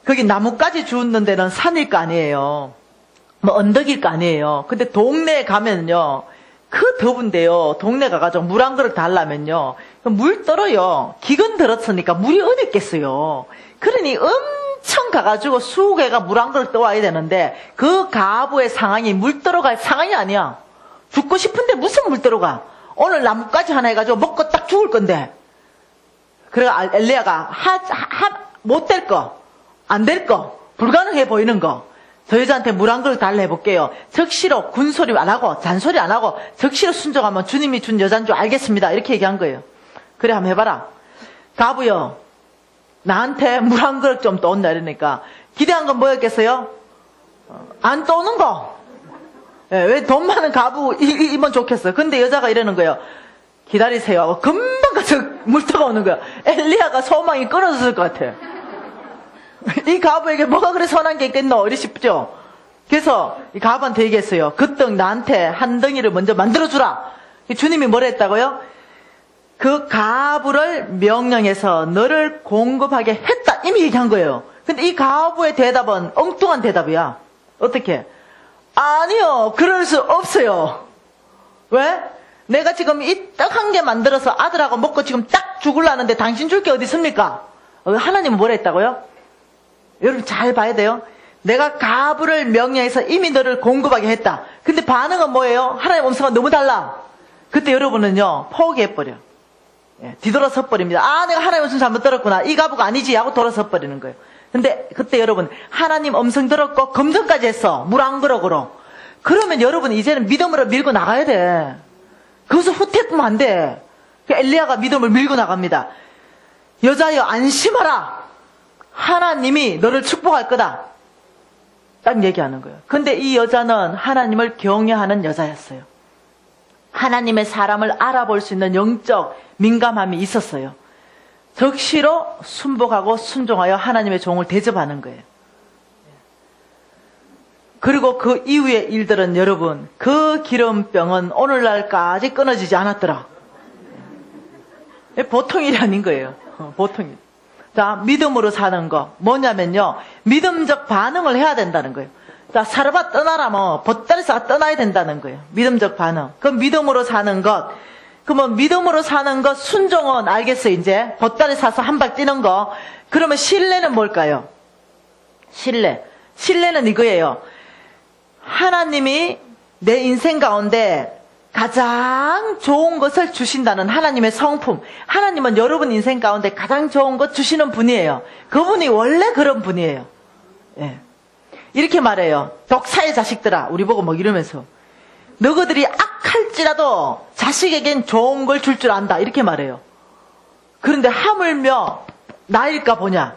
거기 나무까지 주웠는 데는 산일 거 아니에요. 뭐 언덕일 거 아니에요. 근데 동네에 가면요. 그 더운데요. 동네 가가지고 물 한 그릇 달라면요. 물 떨어요. 기근 들었으니까 물이 어디 있겠어요. 그러니 엄청 가가지고 20개가 물 한 그릇 떠와야 되는데 그 가부의 상황이 물 떨어갈 상황이 아니야. 죽고 싶은데 무슨 물 떨어가. 오늘 나무까지 하나 해가지고 먹고 딱 죽을 건데. 그래 엘리야가 못 될 거, 안 될 거, 불가능해 보이는 거. 저 여자한테 물 한 그릇 달라 해볼게요. 적시로 군소리 안 하고 잔소리 안 하고 적시로 순종하면 주님이 준 여자인 줄 알겠습니다. 이렇게 얘기한 거예요. 그래 한번 해봐라. 가부요. 나한테 물 한 그릇 좀 떠온다 이러니까 기대한 건 뭐였겠어요? 안 떠오는 거. 왜 돈 많은 가부 이면 좋겠어요. 근데 여자가 이러는 거예요. 기다리세요 하고 금방 가서 물터가 오는 거야. 엘리야가 소망이 끊어졌을 것 같아요. 이 가부에게 뭐가 그래 선한 게 있겠노? 이리 싶죠. 그래서 이 가부한테 얘기했어요. 그 떡 나한테 한 덩이를 먼저 만들어주라. 주님이 뭐라 했다고요? 그 가부를 명령해서 너를 공급하게 했다. 이미 얘기한 거예요. 근데 이 가부의 대답은 엉뚱한 대답이야. 어떻게? 아니요. 그럴 수 없어요. 왜? 내가 지금 이 떡 한 개 만들어서 아들하고 먹고 지금 딱 죽으려는데 당신 줄 게 어디 있습니까? 하나님은 뭐라 했다고요? 여러분 잘 봐야 돼요. 내가 가부를 명령해서 이미 너를 공급하게 했다. 근데 반응은 뭐예요? 하나님 음성과 너무 달라. 그때 여러분은요 포기해버려. 뒤돌아서 버립니다. 아, 내가 하나님 음성 잘못 들었구나. 이 가부가 아니지 하고 돌아서 버리는 거예요. 근데 그때 여러분 하나님 음성 들었고 검증까지 했어. 물 한 그릇으로. 그러면 여러분 이제는 믿음으로 밀고 나가야 돼. 거기서 후퇴하면 안 돼. 엘리야가 믿음을 밀고 나갑니다. 여자여 안심하라. 하나님이 너를 축복할 거다. 딱 얘기하는 거예요. 근데 이 여자는 하나님을 경외하는 여자였어요. 하나님의 사람을 알아볼 수 있는 영적 민감함이 있었어요. 적시로 순복하고 순종하여 하나님의 종을 대접하는 거예요. 그리고 그 이후의 일들은 여러분, 그 기름병은 오늘날까지 끊어지지 않았더라. 보통 일이 아닌 거예요. 보통 일. 자, 믿음으로 사는 거 뭐냐면요, 믿음적 반응을 해야 된다는 거예요. 자, 사르바 떠나라 뭐 보따리 싸 떠나야 된다는 거예요. 믿음적 반응. 그럼 믿음으로 사는 것. 그러면 믿음으로 사는 것, 순종은 알겠어요. 이제 보따리 싸서 한 발 뛰는 거. 그러면 신뢰는 뭘까요? 신뢰는 이거예요. 하나님이 내 인생 가운데 가장 좋은 것을 주신다는 하나님의 성품. 하나님은 여러분 인생 가운데 가장 좋은 것 주시는 분이에요. 그분이 원래 그런 분이에요. 예. 이렇게 말해요. 독사의 자식들아, 우리 보고 뭐 이러면서 너희들이 악할지라도 자식에겐 좋은 걸 줄 줄 안다. 이렇게 말해요. 그런데 하물며 나일까 보냐.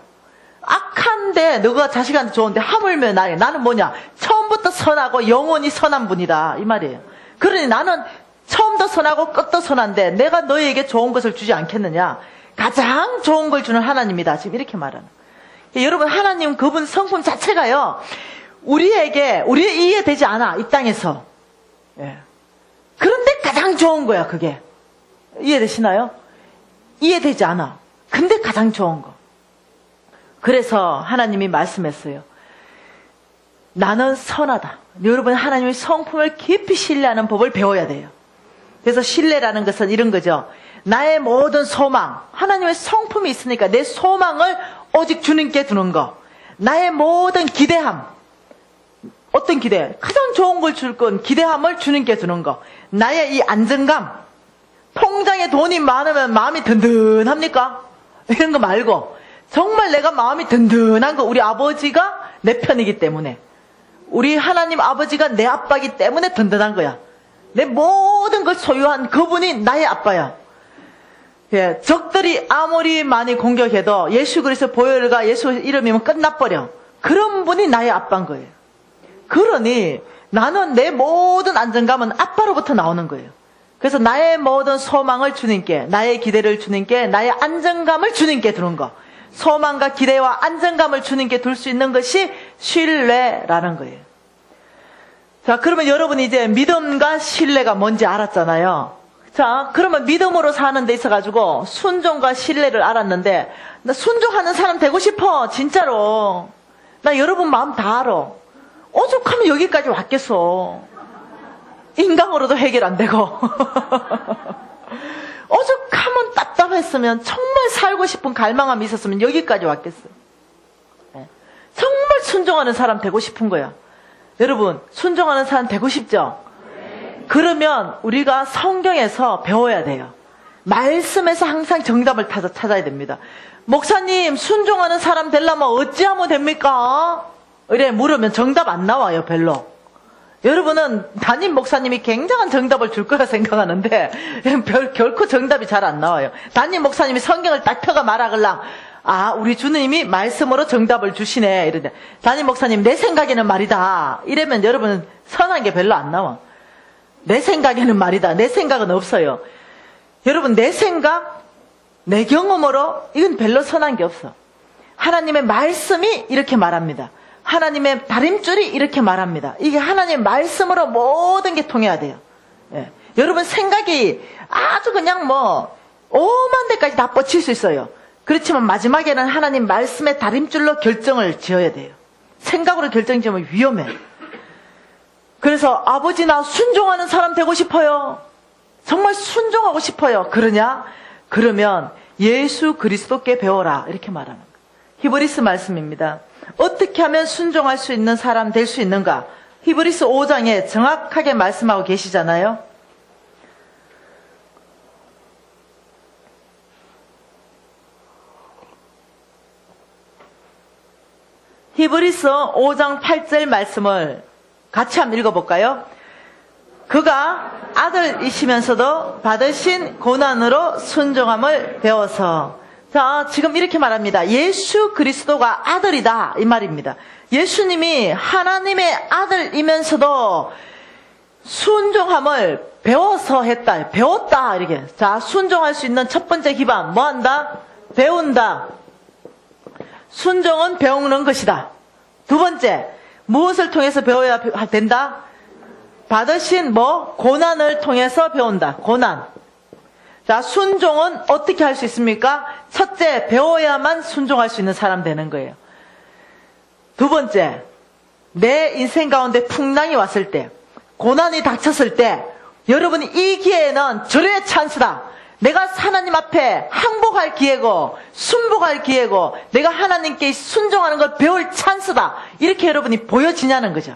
악한데 너가 자식한테 좋은데 하물며 나는 뭐냐. 처음부터 선하고 영원히 선한 분이다. 이 말이에요. 그러니 나는 처음도 선하고 끝도 선한데 내가 너희에게 좋은 것을 주지 않겠느냐. 가장 좋은 걸 주는 하나님이다. 지금 이렇게 말하는 거예요. 여러분, 하나님 그분 성품 자체가요, 우리의 이해되지 않아. 이 땅에서. 예. 그런데 가장 좋은 거야. 그게 이해되시나요? 이해되지 않아. 근데 가장 좋은 거. 그래서 하나님이 말씀했어요. 나는 선하다. 여러분, 하나님의 성품을 깊이 신뢰하는 법을 배워야 돼요. 그래서 신뢰라는 것은 이런 거죠. 나의 모든 소망, 하나님의 성품이 있으니까 내 소망을 오직 주님께 두는 거. 나의 모든 기대함, 어떤 기대? 가장 좋은 걸 줄 건 기대함을 주님께 두는 거. 나의 이 안정감, 통장에 돈이 많으면 마음이 든든합니까? 이런 거 말고 정말 내가 마음이 든든한 거, 우리 아버지가 내 편이기 때문에, 우리 하나님 아버지가 내 아빠이기 때문에 든든한 거야. 내 모든 걸 소유한 그분이 나의 아빠야. 예, 적들이 아무리 많이 공격해도 예수 그리스도 보혈과 예수 이름이면 끝나버려. 그런 분이 나의 아빠인 거예요. 그러니 나는 내 모든 안정감은 아빠로부터 나오는 거예요. 그래서 나의 모든 소망을 주님께, 나의 기대를 주님께, 나의 안정감을 주님께 두는 거. 소망과 기대와 안정감을 주님께 둘 수 있는 것이 신뢰라는 거예요. 자, 그러면 여러분이 이제 믿음과 신뢰가 뭔지 알았잖아요. 자, 그러면 믿음으로 사는 데 있어가지고 순종과 신뢰를 알았는데, 나 순종하는 사람 되고 싶어. 진짜로. 나 여러분 마음 다 알아. 오죽하면 여기까지 왔겠어. 인강으로도 해결 안 되고. 오죽하면 답답했으면, 정말 살고 싶은 갈망함이 있었으면 여기까지 왔겠어. 정말 순종하는 사람 되고 싶은 거야. 여러분, 순종하는 사람 되고 싶죠? 그러면 우리가 성경에서 배워야 돼요. 말씀에서 항상 정답을 찾아야 됩니다. 목사님, 순종하는 사람 되려면 어찌하면 됩니까? 이래 물으면 정답 안 나와요, 별로. 여러분은 담임 목사님이 굉장한 정답을 줄 거라 생각하는데 결코 정답이 잘 안 나와요. 담임 목사님이 성경을 딱 펴가 말하걸랑, 아, 우리 주님이 말씀으로 정답을 주시네, 이런데 담임 목사님 내 생각에는 말이다, 이러면 여러분은 선한 게 별로 안 나와. 내 생각에는 말이다, 내 생각은 없어요. 여러분, 내 생각, 내 경험으로 이건 별로 선한 게 없어. 하나님의 말씀이 이렇게 말합니다. 하나님의 다림줄이 이렇게 말합니다. 이게 하나님의 말씀으로 모든 게 통해야 돼요. 예. 여러분 생각이 아주 그냥 뭐 오만 대까지 다 뻗칠 수 있어요. 그렇지만 마지막에는 하나님 말씀의 다림줄로 결정을 지어야 돼요. 생각으로 결정 지으면 위험해. 그래서 아버지 나 순종하는 사람 되고 싶어요. 정말 순종하고 싶어요. 그러냐? 그러면 예수 그리스도께 배워라. 이렇게 말하는 거예요. 히브리스 말씀입니다. 어떻게 하면 순종할 수 있는 사람 될 수 있는가? 히브리스 5장에 정확하게 말씀하고 계시잖아요. 히브리서 5장 8절 말씀을 같이 한번 읽어볼까요? 그가 아들이시면서도 받으신 고난으로 순종함을 배워서. 자, 지금 이렇게 말합니다. 예수 그리스도가 아들이다 이 말입니다. 예수님이 하나님의 아들이면서도 순종함을 배워서 했다. 배웠다 이렇게. 자, 순종할 수 있는 첫 번째 기반 뭐 한다? 배운다. 순종은 배우는 것이다. 두 번째, 무엇을 통해서 배워야 된다? 받으신 고난을 통해서 배운다. 고난. 자, 순종은 어떻게 할 수 있습니까? 첫째, 배워야만 순종할 수 있는 사람 되는 거예요. 두 번째, 내 인생 가운데 풍랑이 왔을 때, 고난이 닥쳤을 때, 여러분이 이 기회에는 절호의 찬스다. 내가 하나님 앞에 항복할 기회고 순복할 기회고 내가 하나님께 순종하는 걸 배울 찬스다. 이렇게 여러분이 보여지냐는 거죠.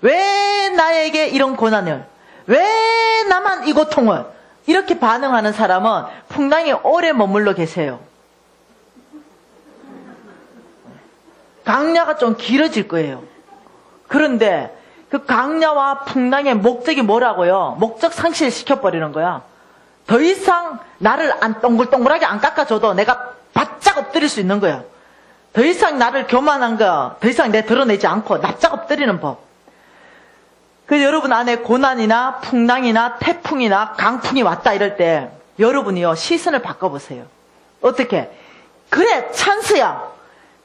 왜 나에게 이런 고난을, 왜 나만 이 고통을, 이렇게 반응하는 사람은 풍랑이 오래 머물러 계세요. 강야가 좀 길어질 거예요. 그런데 그 강야와 풍랑의 목적이 뭐라고요? 목적 상실을 시켜버리는 거야. 더 이상 나를 동글동글하게 안 깎아줘도 내가 바짝 엎드릴 수 있는 거야. 더 이상 나를 교만한 거 더 이상 내 드러내지 않고 납작 엎드리는 법. 그래서 여러분 안에 고난이나 풍랑이나 태풍이나 강풍이 왔다 이럴 때 여러분이요 시선을 바꿔보세요. 어떻게? 그래 찬스야.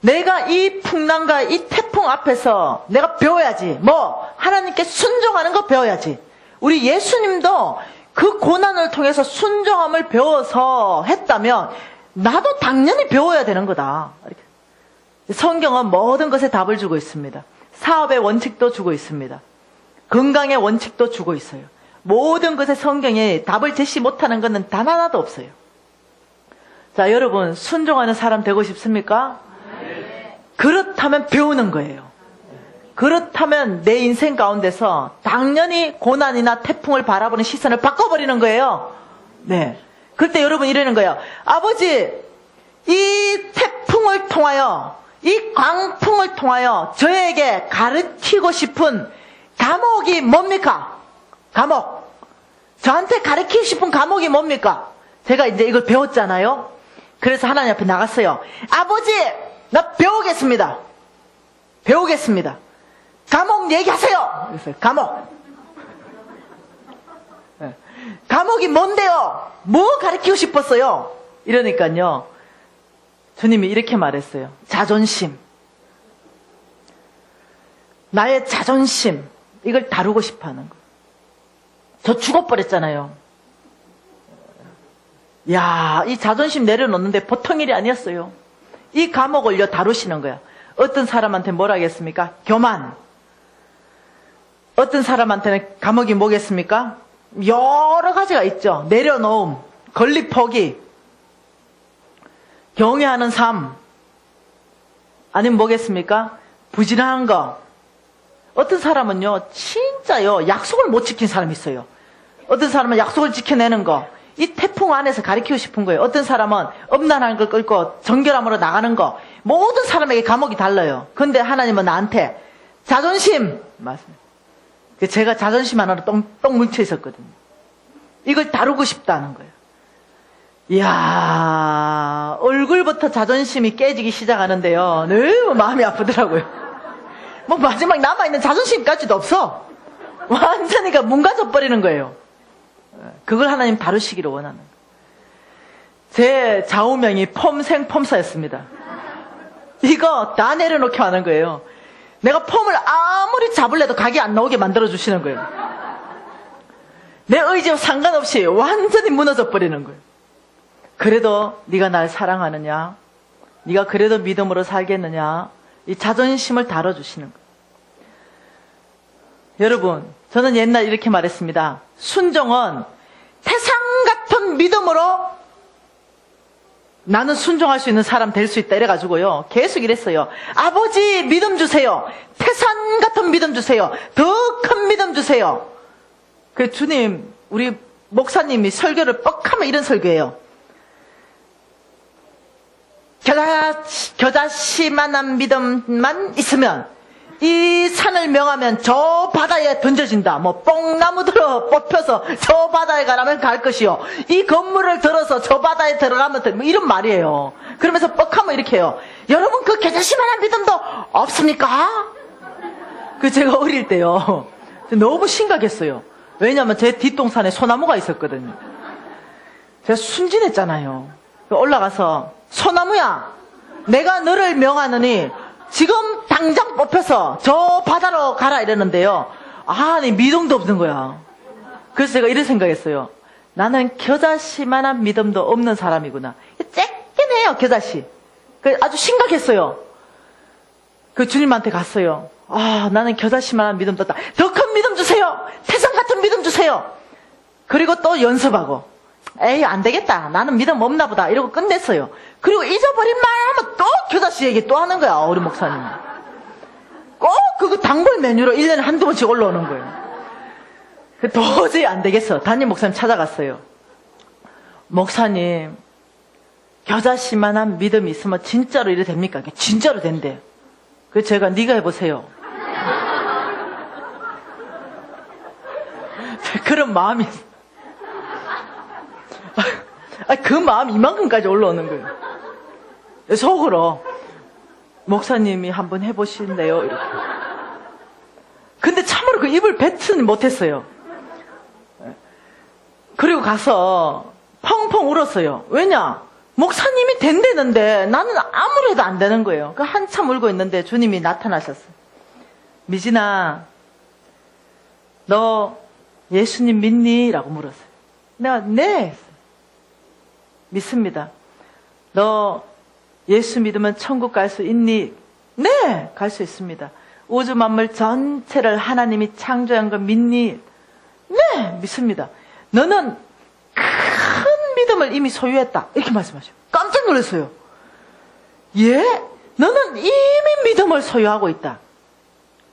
내가 이 풍랑과 이 태풍 앞에서 내가 배워야지. 하나님께 순종하는 거 배워야지. 우리 예수님도 그 고난을 통해서 순종함을 배워서 했다면 나도 당연히 배워야 되는 거다. 이렇게. 성경은 모든 것에 답을 주고 있습니다. 사업의 원칙도 주고 있습니다. 건강의 원칙도 주고 있어요. 모든 것에 성경이 답을 제시 못하는 것은 단 하나도 없어요. 자, 여러분 순종하는 사람 되고 싶습니까? 네. 그렇다면 배우는 거예요. 그렇다면 내 인생 가운데서 당연히 고난이나 태풍을 바라보는 시선을 바꿔버리는 거예요. 네. 그때 여러분 이러는 거예요. 아버지, 이 태풍을 통하여, 이 광풍을 통하여 저에게 가르치고 싶은 과목이 뭡니까? 과목. 저한테 가르치고 싶은 과목이 뭡니까? 제가 이제 이걸 배웠잖아요. 그래서 하나님 앞에 나갔어요. 아버지, 나 배우겠습니다. 배우겠습니다. 과목 얘기하세요. 그래서 과목. 과목이 뭔데요? 뭐 가르치고 싶었어요? 이러니까요. 주님이 이렇게 말했어요. 자존심. 나의 자존심. 이걸 다루고 싶어 하는 거예요. 저 죽어버렸잖아요. 야, 이 자존심 내려놓는데 보통 일이 아니었어요. 이 과목을요 다루시는 거야. 어떤 사람한테 뭐라 하겠습니까? 교만. 어떤 사람한테는 과목이 뭐겠습니까? 여러 가지가 있죠. 내려놓음, 건립 포기, 경외하는 삶, 아니면 뭐겠습니까? 부지런한 거. 어떤 사람은요, 진짜요, 약속을 못 지킨 사람이 있어요. 어떤 사람은 약속을 지켜내는 거, 이 태풍 안에서 가르치고 싶은 거예요. 어떤 사람은 엄난한 걸 끌고 정결함으로 나가는 거. 모든 사람에게 과목이 달라요. 근데 하나님은 나한테 자존심, 맞습니다. 제가 자존심 하나로 똥 뭉쳐 있었거든요. 이걸 다루고 싶다는 거예요. 이야, 얼굴부터 자존심이 깨지기 시작하는데요. 너무 마음이 아프더라고요. 마지막 남아있는 자존심까지도 없어. 완전히 뭉가져 버리는 거예요. 그걸 하나님 다루시기를 원하는 거예요. 제 좌우명이 폼생폼사였습니다. 이거 다 내려놓게 하는 거예요. 내가 폼을 아무리 잡을래도 각이 안 나오게 만들어주시는 거예요. 내 의지와 상관없이 완전히 무너져 버리는 거예요. 그래도 네가 날 사랑하느냐? 네가 그래도 믿음으로 살겠느냐? 이 자존심을 다뤄주시는 거예요. 여러분, 저는 옛날 이렇게 말했습니다. 순종은 태산 같은 믿음으로 나는 순종할 수 있는 사람 될 수 있다 이래가지고요. 계속 이랬어요. 아버지 믿음 주세요. 태산 같은 믿음 주세요. 더 큰 믿음 주세요. 그 주님, 우리 목사님이 설교를 뻑하면 이런 설교예요. 겨자씨만한 믿음만 있으면 이 산을 명하면 저 바다에 던져진다. 뭐 뽕나무 들어 뽑혀서 저 바다에 가라면 갈 것이요. 이 건물을 들어서 저 바다에 들어가면 뭐 이런 말이에요. 그러면서 뻑하면 이렇게 해요. 여러분 그 겨자씨만한 믿음도 없습니까? 그 제가 어릴 때요. 너무 심각했어요. 왜냐면 제 뒷동산에 소나무가 있었거든요. 제가 순진했잖아요. 올라가서 소나무야, 내가 너를 명하느니 지금 당장 뽑혀서 저 바다로 가라 이랬는데요. 네 미동도 없는 거야. 그래서 제가 이런 생각했어요. 나는 겨자씨만한 믿음도 없는 사람이구나. 쬐긴 해요, 겨자씨. 아주 심각했어요. 그 주님한테 갔어요. 나는 겨자씨만한 믿음도 없다. 더 큰 믿음 주세요. 태산 같은 믿음 주세요. 그리고 또 연습하고. 에이, 안 되겠다. 나는 믿음 없나 보다. 이러고 끝냈어요. 그리고 잊어버린 말 하면 또 겨자씨 얘기 또 하는 거야, 우리 목사님. 꼭 그거 단골 메뉴로 1년에 한두 번씩 올라오는 거예요. 도저히 안 되겠어. 담임 목사님 찾아갔어요. 목사님, 겨자씨만한 믿음이 있으면 진짜로 이래 됩니까? 진짜로 된대. 그래서 제가 네가 해보세요. 그런 마음이 그 마음 이만큼까지 올라오는 거예요. 속으로 목사님이 한번 해보실래요? 이렇게. 근데 참으로 그 입을 뱉지는 못했어요. 그리고 가서 펑펑 울었어요. 왜냐? 목사님이 된다는데 나는 아무리 해도 안 되는 거예요. 그 한참 울고 있는데 주님이 나타나셨어요. 미진아, 너 예수님 믿니? 라고 물었어요. 내가 네. 믿습니다. 너 예수 믿으면 천국 갈 수 있니? 네, 갈 수 있습니다. 우주 만물 전체를 하나님이 창조한 거 믿니? 네, 믿습니다. 너는 큰 믿음을 이미 소유했다. 이렇게 말씀하셔요. 깜짝 놀랐어요. 예? 너는 이미 믿음을 소유하고 있다.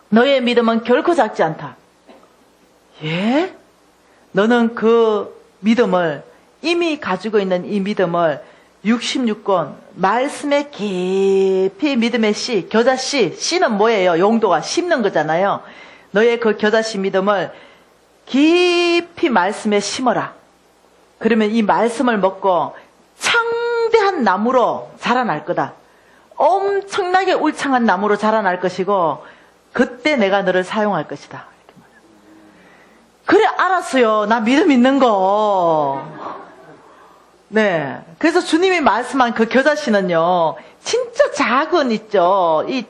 너의 믿음은 결코 작지 않다. 예? 너는 그 믿음을 이미 가지고 있는 이 믿음을 66권 말씀에 깊이 믿음의 씨, 겨자씨, 씨는 뭐예요? 용도가 심는 거잖아요. 너의 그 겨자씨 믿음을 깊이 말씀에 심어라. 그러면 이 말씀을 먹고 창대한 나무로 자라날 거다. 엄청나게 울창한 나무로 자라날 것이고 그때 내가 너를 사용할 것이다. 그래, 알았어요. 나 믿음 있는 거. 네. 그래서 주님이 말씀한 그 겨자씨는요, 진짜 작은 있죠. 이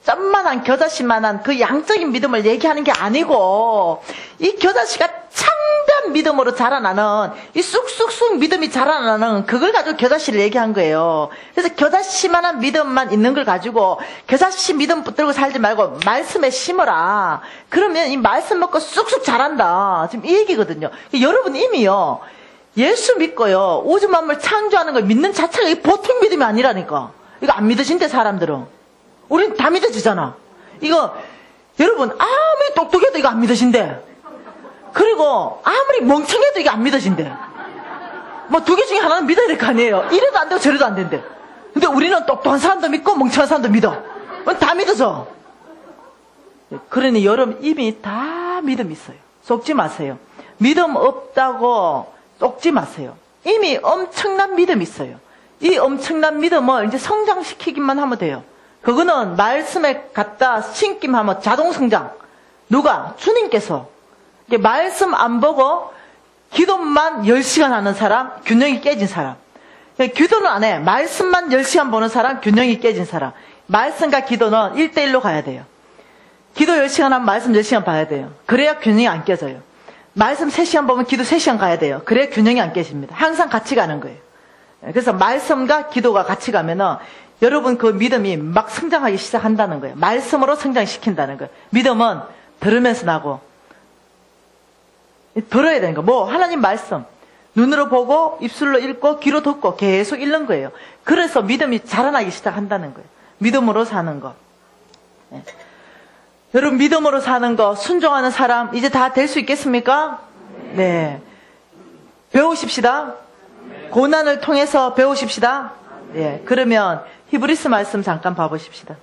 점만한 겨자씨만한 그 양적인 믿음을 얘기하는 게 아니고, 이 겨자씨가 창대한 믿음으로 자라나는, 이 쑥쑥쑥 믿음이 자라나는 그걸 가지고 겨자씨를 얘기한 거예요. 그래서 겨자씨만한 믿음만 있는 걸 가지고 겨자씨 믿음 붙들고 살지 말고 말씀에 심어라. 그러면 이 말씀 먹고 쑥쑥 자란다. 지금 이 얘기거든요. 여러분 이미요, 예수 믿고요, 우주 만물 창조하는 걸 믿는 자체가 이 보통 믿음이 아니라니까. 이거 안 믿으신대, 사람들은. 우린 다 믿어지잖아. 이거, 여러분, 아무리 똑똑해도 이거 안 믿으신대. 그리고, 아무리 멍청해도 이게 안 믿어진대. 뭐, 두 개 중에 하나는 믿어야 될 거 아니에요. 이래도 안 되고 저래도 안 된대. 근데 우리는 똑똑한 사람도 믿고 멍청한 사람도 믿어. 다 믿어져. 그러니 여러분, 이미 다 믿음 있어요. 속지 마세요. 믿음 없다고 속지 마세요. 이미 엄청난 믿음 있어요. 이 엄청난 믿음을 이제 성장시키기만 하면 돼요. 그거는 말씀에 갖다 심기만 하면 자동 성장. 누가? 주님께서. 말씀 안 보고 기도만 10시간 하는 사람, 균형이 깨진 사람. 기도는 안 해. 말씀만 10시간 보는 사람, 균형이 깨진 사람. 말씀과 기도는 1대1로 가야 돼요. 기도 10시간 하면 말씀 10시간 봐야 돼요. 그래야 균형이 안 깨져요. 말씀 3시간 보면 기도 3시간 가야 돼요. 그래야 균형이 안 깨집니다. 항상 같이 가는 거예요. 그래서 말씀과 기도가 같이 가면은 여러분 그 믿음이 막 성장하기 시작한다는 거예요. 말씀으로 성장시킨다는 거예요. 믿음은 들으면서 나고 들어야 되는 거예요. 뭐 하나님 말씀 눈으로 보고 입술로 읽고 귀로 듣고 계속 읽는 거예요. 그래서 믿음이 자라나기 시작한다는 거예요. 믿음으로 사는 거. 네. 여러분 믿음으로 사는 거 순종하는 사람 이제 다 될 수 있겠습니까? 네. 배우십시다. 고난을 통해서 배우십시다. 예. 그러면 히브리서 말씀 잠깐 봐보십시다.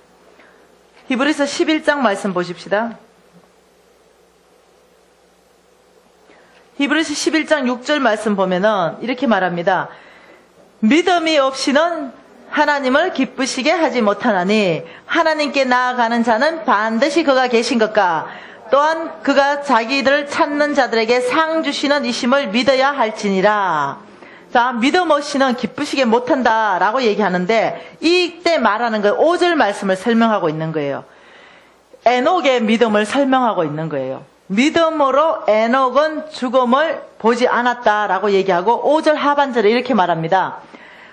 히브리서 11장 말씀 보십시다. 히브리서 11장 6절 말씀 보면은 이렇게 말합니다. 믿음이 없이는 하나님을 기쁘시게 하지 못하나니 하나님께 나아가는 자는 반드시 그가 계신 것과 또한 그가 자기들을 찾는 자들에게 상 주시는 이심을 믿어야 할지니라. 자, 믿음 없이는 기쁘시게 못한다라고 얘기하는데 이때 말하는 거 5절 말씀을 설명하고 있는 거예요. 에녹의 믿음을 설명하고 있는 거예요. 믿음으로 에녹은 죽음을 보지 않았다라고 얘기하고 5절 하반절에 이렇게 말합니다.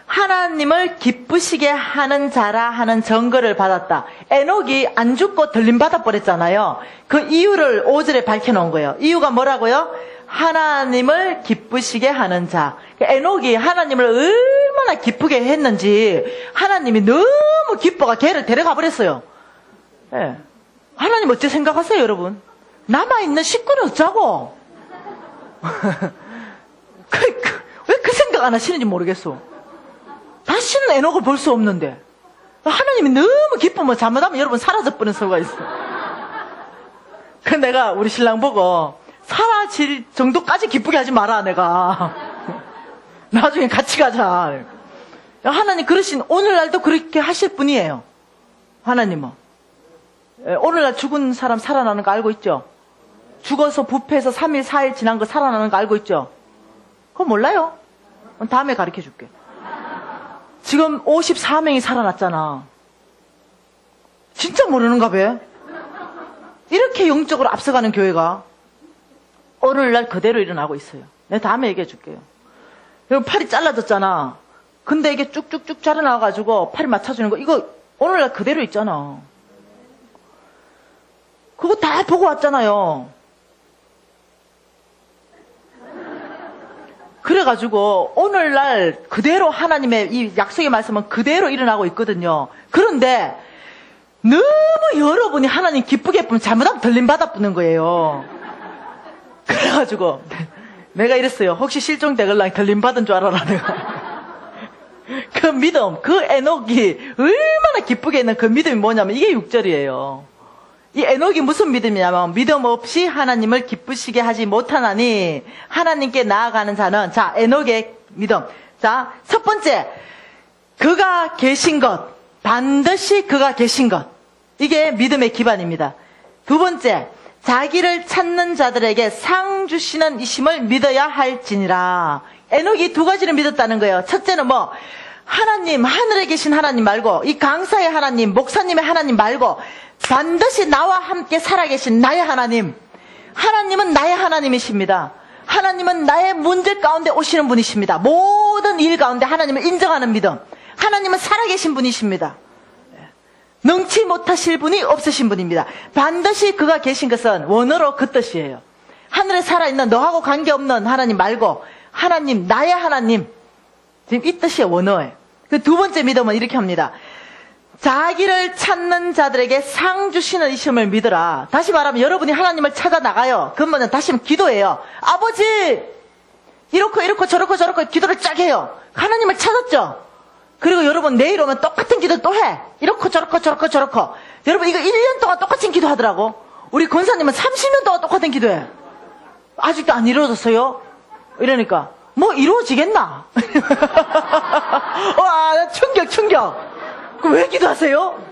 하나님을 기쁘시게 하는 자라 하는 증거를 받았다. 에녹이 안 죽고 들림받아 버렸잖아요. 그 이유를 5절에 밝혀놓은 거예요. 이유가 뭐라고요? 하나님을 기쁘시게 하는 자. 에녹이 하나님을 얼마나 기쁘게 했는지 하나님이 너무 기뻐가 걔를 데려가 버렸어요. 네. 하나님 어째 생각하세요, 여러분? 남아있는 식구는 어쩌고? 왜 그 생각 안 하시는지 모르겠어. 다시는 에녹을 볼 수 없는데 하나님이 너무 기쁘면 잘못하면 여러분 사라져버리는 수가 있어. 그래서 내가 우리 신랑 보고 사라질 정도까지 기쁘게 하지 마라 내가. 나중에 같이 가자. 하나님 그러신 오늘날도 그렇게 하실 분이에요. 하나님은 오늘날 죽은 사람 살아나는 거 알고 있죠? 죽어서 부패해서 3일 4일 지난 거 살아나는 거 알고 있죠? 그거 몰라요? 다음에 가르쳐 줄게. 지금 54명이 살아났잖아. 진짜 모르는가 봐. 이렇게 영적으로 앞서가는 교회가 오늘날 그대로 일어나고 있어요. 내가 다음에 얘기해 줄게요. 여러분 팔이 잘라졌잖아. 근데 이게 쭉쭉쭉 자라나가지고 팔이 맞춰주는 거 이거 오늘날 그대로 있잖아. 그거 다 보고 왔잖아요. 그래가지고 오늘날 그대로 하나님의 이 약속의 말씀은 그대로 일어나고 있거든요. 그런데 너무 여러분이 하나님 기쁘게 보면 잘못하면 들림받아 뿌는 거예요. 그래가지고 내가 이랬어요. 혹시 실종되걸랑 들림받은 줄 알아라 내가. 그 믿음, 그 에녹이 얼마나 기쁘게 있는 그 믿음이 뭐냐면 이게 6절이에요. 이 에녹이 무슨 믿음이냐면 믿음 없이 하나님을 기쁘시게 하지 못하나니 하나님께 나아가는 자는 자 에녹의 믿음. 자, 첫 번째 그가 계신 것 반드시 그가 계신 것 이게 믿음의 기반입니다. 두 번째 자기를 찾는 자들에게 상 주시는 이심을 믿어야 할지니라. 에녹이 두 가지를 믿었다는 거예요. 첫째는 뭐 하나님 하늘에 계신 하나님 말고 이 강사의 하나님 목사님의 하나님 말고 반드시 나와 함께 살아계신 나의 하나님. 하나님은 나의 하나님이십니다. 하나님은 나의 문제 가운데 오시는 분이십니다. 모든 일 가운데 하나님을 인정하는 믿음. 하나님은 살아계신 분이십니다. 능치 못하실 분이 없으신 분입니다. 반드시 그가 계신 것은 원어로 그 뜻이에요. 하늘에 살아있는 너하고 관계없는 하나님 말고 하나님 나의 하나님. 지금 이 뜻이에요. 원어에. 그 두 번째 믿음은 이렇게 합니다. 자기를 찾는 자들에게 상 주시는 이심을 믿으라. 다시 말하면 여러분이 하나님을 찾아 나가요. 그러면 다시 기도해요. 아버지 이렇고 저렇고 기도를 쫙 해요. 하나님을 찾았죠. 그리고 여러분 내일 오면 똑같은 기도 또 해. 이렇고 저렇고 여러분 이거 1년 동안 똑같은 기도 하더라고. 우리 권사님은 30년 동안 똑같은 기도해. 아직도 안 이루어졌어요. 이러니까 뭐 이루어지겠나. 와 충격. 왜 기도하세요?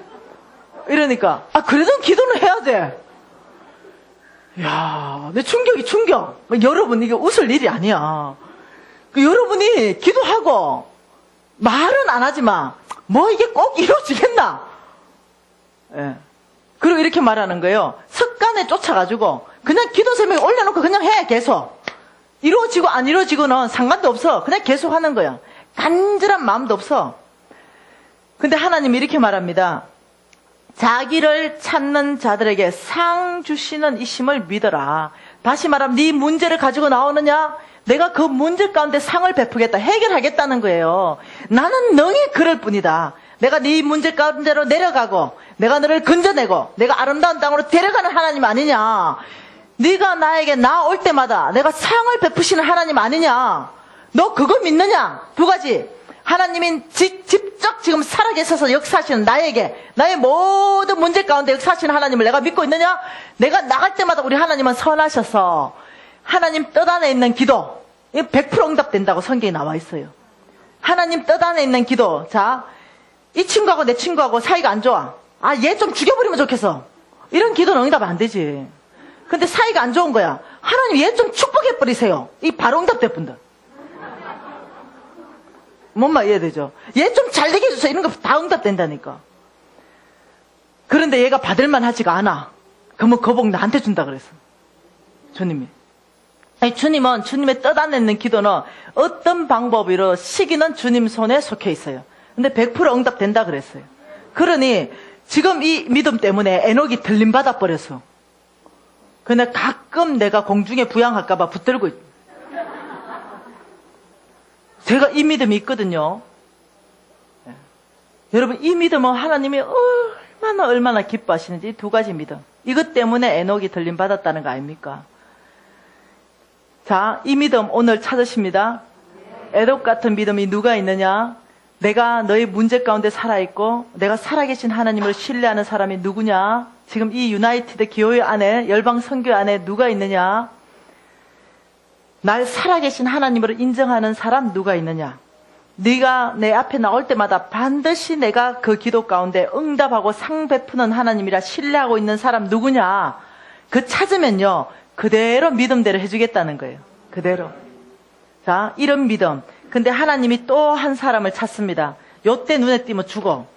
이러니까 그래도 기도는 해야 돼. 야, 내 충격. 여러분 이게 웃을 일이 아니야. 여러분이 기도하고 말은 안 하지만 뭐 이게 꼭 이루어지겠나? 예. 그리고 이렇게 말하는 거예요. 습관에 쫓아가지고 그냥 기도 제목에 올려놓고 그냥 해 계속. 이루어지고 안 이루어지고는 상관도 없어. 그냥 계속 하는 거야. 간절한 마음도 없어. 근데 하나님이 이렇게 말합니다. 자기를 찾는 자들에게 상 주시는 이심을 믿어라. 다시 말하면 네 문제를 가지고 나오느냐? 내가 그 문제 가운데 상을 베푸겠다. 해결하겠다는 거예요. 나는 너희 그럴 뿐이다. 내가 네 문제 가운데로 내려가고 내가 너를 건져내고 내가 아름다운 땅으로 데려가는 하나님 아니냐. 네가 나에게 나올 때마다 내가 상을 베푸시는 하나님 아니냐. 너 그거 믿느냐? 두 가지. 하나님이 직접 지금 살아계셔서 역사하시는 나에게 나의 모든 문제 가운데 역사하시는 하나님을 내가 믿고 있느냐? 내가 나갈 때마다 우리 하나님은 선하셔서 하나님 뜻 안에 있는 기도 100% 응답된다고 성경에 나와 있어요. 하나님 뜻 안에 있는 기도. 자, 이 친구하고 내 친구하고 사이가 안 좋아. 아, 얘 좀 죽여버리면 좋겠어. 이런 기도는 응답 안 되지. 근데 사이가 안 좋은 거야. 하나님 얘 좀 축복해버리세요. 이 바로 응답될 분들. 뭔 말 이해되죠? 얘 좀 잘되게 해주세요. 이런 거 다 응답된다니까. 그런데 얘가 받을만 하지가 않아. 그러면 거복 나한테 준다 그랬어. 주님이. 아니, 주님은 주님의 뜻 안에 있는 기도는 어떤 방법으로 시기는 주님 손에 속해 있어요. 근데 100% 응답된다 그랬어요. 그러니 지금 이 믿음 때문에 에녹이 들림받아 버렸어. 근데 가끔 내가 공중에 부양할까봐 붙들고 있어. 제가 이 믿음이 있거든요. 네. 여러분, 이 믿음은 하나님이 얼마나 기뻐하시는지 이 두 가지 믿음. 이것 때문에 에녹이 들림받았다는 거 아닙니까? 자, 이 믿음 오늘 찾으십니다. 에녹 같은 믿음이 누가 있느냐? 내가 너의 문제 가운데 살아있고 내가 살아계신 하나님을 신뢰하는 사람이 누구냐? 지금 이 유나이티드 교회 안에, 열방 선교 안에 누가 있느냐? 날 살아계신 하나님으로 인정하는 사람 누가 있느냐? 네가 내 앞에 나올 때마다 반드시 내가 그 기도 가운데 응답하고 상 베푸는 하나님이라 신뢰하고 있는 사람 누구냐? 그 찾으면요, 그대로 믿음대로 해주겠다는 거예요. 그대로. 자, 이런 믿음. 근데 하나님이 또 한 사람을 찾습니다. 요때 눈에 띄면 죽어.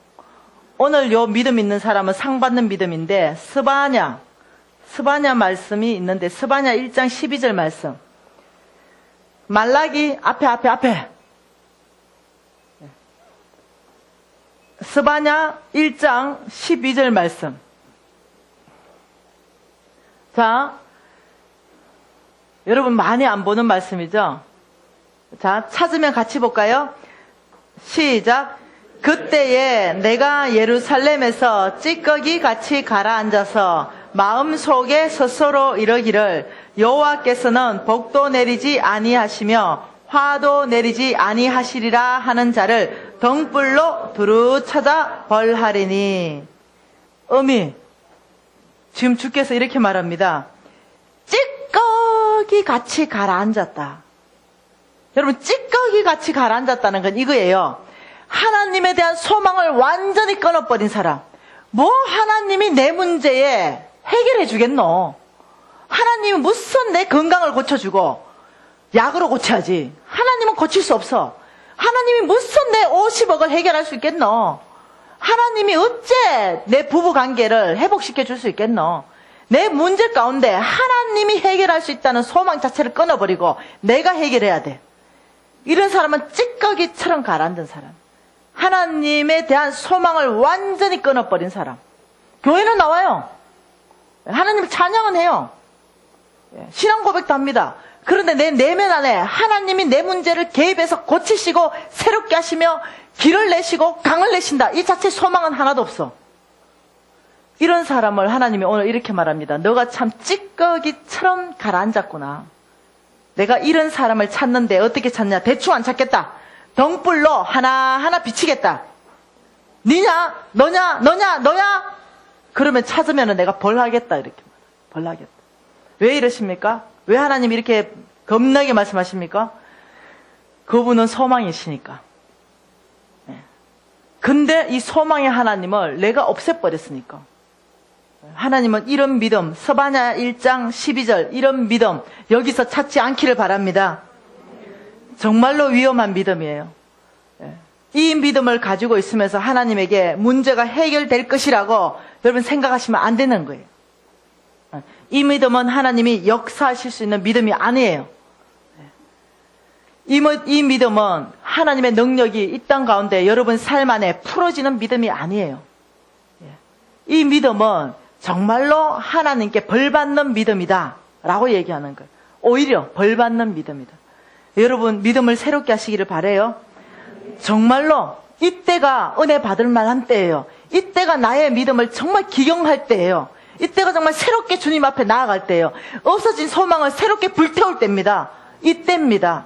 오늘 요 믿음 있는 사람은 상 받는 믿음인데, 스바냐 말씀이 있는데, 스바냐 1장 12절 말씀. 말라기 앞에. 스바냐 1장 12절 말씀. 자, 여러분 많이 안 보는 말씀이죠? 자, 찾으면 같이 볼까요? 시작. 그때에 내가 예루살렘에서 찌꺼기 같이 가라앉아서 마음속에 스스로 이러기를 여호와께서는 복도 내리지 아니하시며 화도 내리지 아니하시리라 하는 자를 등불로 두루 찾아 벌하리니. 지금 주께서 이렇게 말합니다. 찌꺼기 같이 가라앉았다. 여러분, 찌꺼기 같이 가라앉았다는 건 이거예요. 하나님에 대한 소망을 완전히 끊어버린 사람. 뭐 하나님이 내 문제에 해결해 주겠노? 하나님은 무슨 내 건강을 고쳐주고 약으로 고쳐야지. 하나님은 고칠 수 없어. 하나님이 무슨 내 50억을 해결할 수 있겠노? 하나님이 어째 내 부부관계를 회복시켜 줄 수 있겠노? 내 문제 가운데 하나님이 해결할 수 있다는 소망 자체를 끊어버리고 내가 해결해야 돼. 이런 사람은 찌꺼기처럼 가라앉은 사람. 하나님에 대한 소망을 완전히 끊어버린 사람. 교회는 나와요. 하나님을 찬양은 해요. 신앙 고백도 합니다. 그런데 내 내면 안에 하나님이 내 문제를 개입해서 고치시고 새롭게 하시며 길을 내시고 강을 내신다. 이 자체 소망은 하나도 없어. 이런 사람을 하나님이 오늘 이렇게 말합니다. 너가 참 찌꺼기처럼 가라앉았구나. 내가 이런 사람을 찾는데 어떻게 찾냐? 대충 안 찾겠다. 등불로 하나하나 비치겠다. 니냐? 너냐? 그러면 찾으면 내가 벌하겠다. 이렇게 벌하겠다. 왜 이러십니까? 왜 하나님이 이렇게 겁나게 말씀하십니까? 그분은 소망이시니까. 근데 이 소망의 하나님을 내가 없애버렸으니까. 하나님은 이런 믿음, 스바냐 1장 12절 이런 믿음 여기서 찾지 않기를 바랍니다. 정말로 위험한 믿음이에요. 이 믿음을 가지고 있으면서 하나님에게 문제가 해결될 것이라고 여러분 생각하시면 안 되는 거예요. 이 믿음은 하나님이 역사하실 수 있는 믿음이 아니에요. 이 믿음은 하나님의 능력이 이 땅 가운데 여러분 삶 안에 풀어지는 믿음이 아니에요. 이 믿음은 정말로 하나님께 벌받는 믿음이다 라고 얘기하는 거예요. 오히려 벌받는 믿음이다. 여러분 믿음을 새롭게 하시기를 바라요. 정말로 이때가 은혜 받을 만한 때예요. 이때가 나의 믿음을 정말 기경할 때예요. 이때가 정말 새롭게 주님 앞에 나아갈 때예요. 없어진 소망을 새롭게 불태울 때입니다. 이때입니다.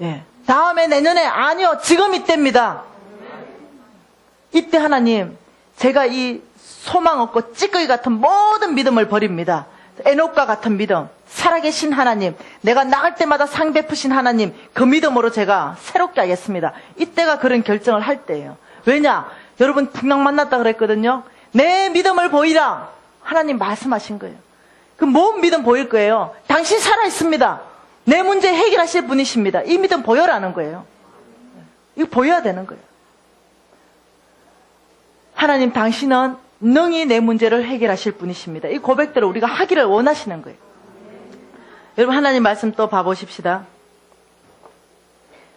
예. 다음에 내년에 아니요, 지금 이때입니다. 이때 하나님, 제가 이 소망 없고 찌꺼기 같은 모든 믿음을 버립니다. 에녹과 같은 믿음, 살아계신 하나님, 내가 나갈 때마다 상 베푸신 하나님, 그 믿음으로 제가 새롭게 하겠습니다. 이때가 그런 결정을 할 때예요. 왜냐? 여러분 풍랑 만났다 그랬거든요. 내 믿음을 보이라. 하나님 말씀하신 거예요. 그 뭔 믿음 보일 거예요? 당신 살아있습니다. 내 문제 해결하실 분이십니다. 이 믿음 보여라는 거예요. 이거 보여야 되는 거예요. 하나님 당신은 능히 내 문제를 해결하실 분이십니다. 이 고백대로 우리가 하기를 원하시는 거예요. 여러분 하나님 말씀 또 봐보십시다.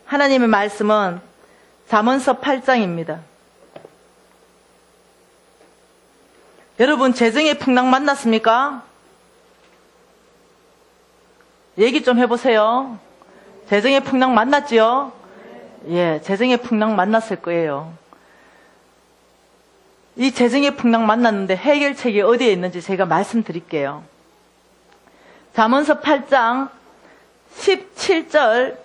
하나님의 말씀은 잠언서 8장입니다. 여러분 재정의 풍랑 만났습니까? 얘기 좀 해보세요. 재정의 풍랑 만났지요? 예, 재정의 풍랑 만났을 거예요. 이 재정의 풍랑 만났는데 해결책이 어디에 있는지 제가 말씀드릴게요. 잠언서 8장 17절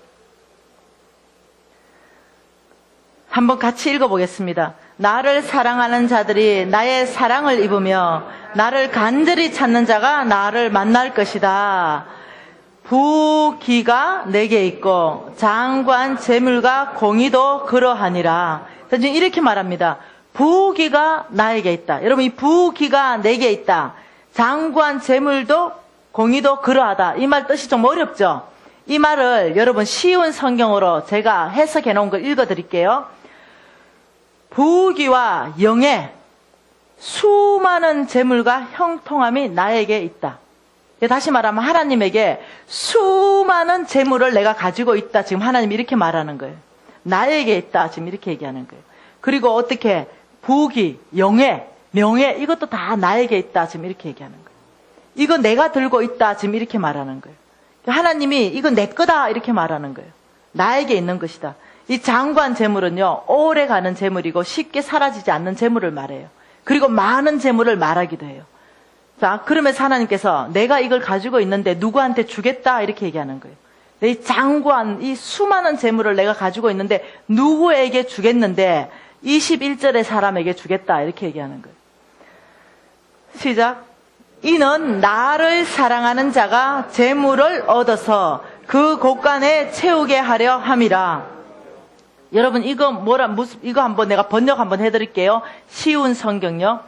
한번 같이 읽어보겠습니다. 나를 사랑하는 자들이 나의 사랑을 입으며 나를 간절히 찾는 자가 나를 만날 것이다. 부귀가 내게 있고 장관 재물과 공의도 그러하니라. 지금 이렇게 말합니다. 부귀가 나에게 있다. 여러분 이 부귀가 내게 있다. 장관 재물도 공의도 그러하다. 이 말 뜻이 좀 어렵죠? 이 말을 여러분 쉬운 성경으로 제가 해석해 놓은 걸 읽어드릴게요. 부귀와 영예, 수많은 재물과 형통함이 나에게 있다. 다시 말하면 하나님에게 수많은 재물을 내가 가지고 있다. 지금 하나님이 이렇게 말하는 거예요. 나에게 있다. 지금 이렇게 얘기하는 거예요. 그리고 어떻게 부귀, 영예, 명예 이것도 다 나에게 있다. 지금 이렇게 얘기하는 거예요. 이거 내가 들고 있다. 지금 이렇게 말하는 거예요. 하나님이 이거 내 거다. 이렇게 말하는 거예요. 나에게 있는 것이다. 이 장관 재물은요, 오래 가는 재물이고 쉽게 사라지지 않는 재물을 말해요. 그리고 많은 재물을 말하기도 해요. 자, 그러면서 하나님께서 내가 이걸 가지고 있는데 누구한테 주겠다 이렇게 얘기하는 거예요. 이 장관, 이 수많은 재물을 내가 가지고 있는데 누구에게 주겠는데 21절의 사람에게 주겠다 이렇게 얘기하는 거예요. 시작. 이는 나를 사랑하는 자가 재물을 얻어서 그 곳간에 채우게 하려 함이라. 여러분 이거 이거 한번 내가 번역 한번 해드릴게요. 쉬운 성경요.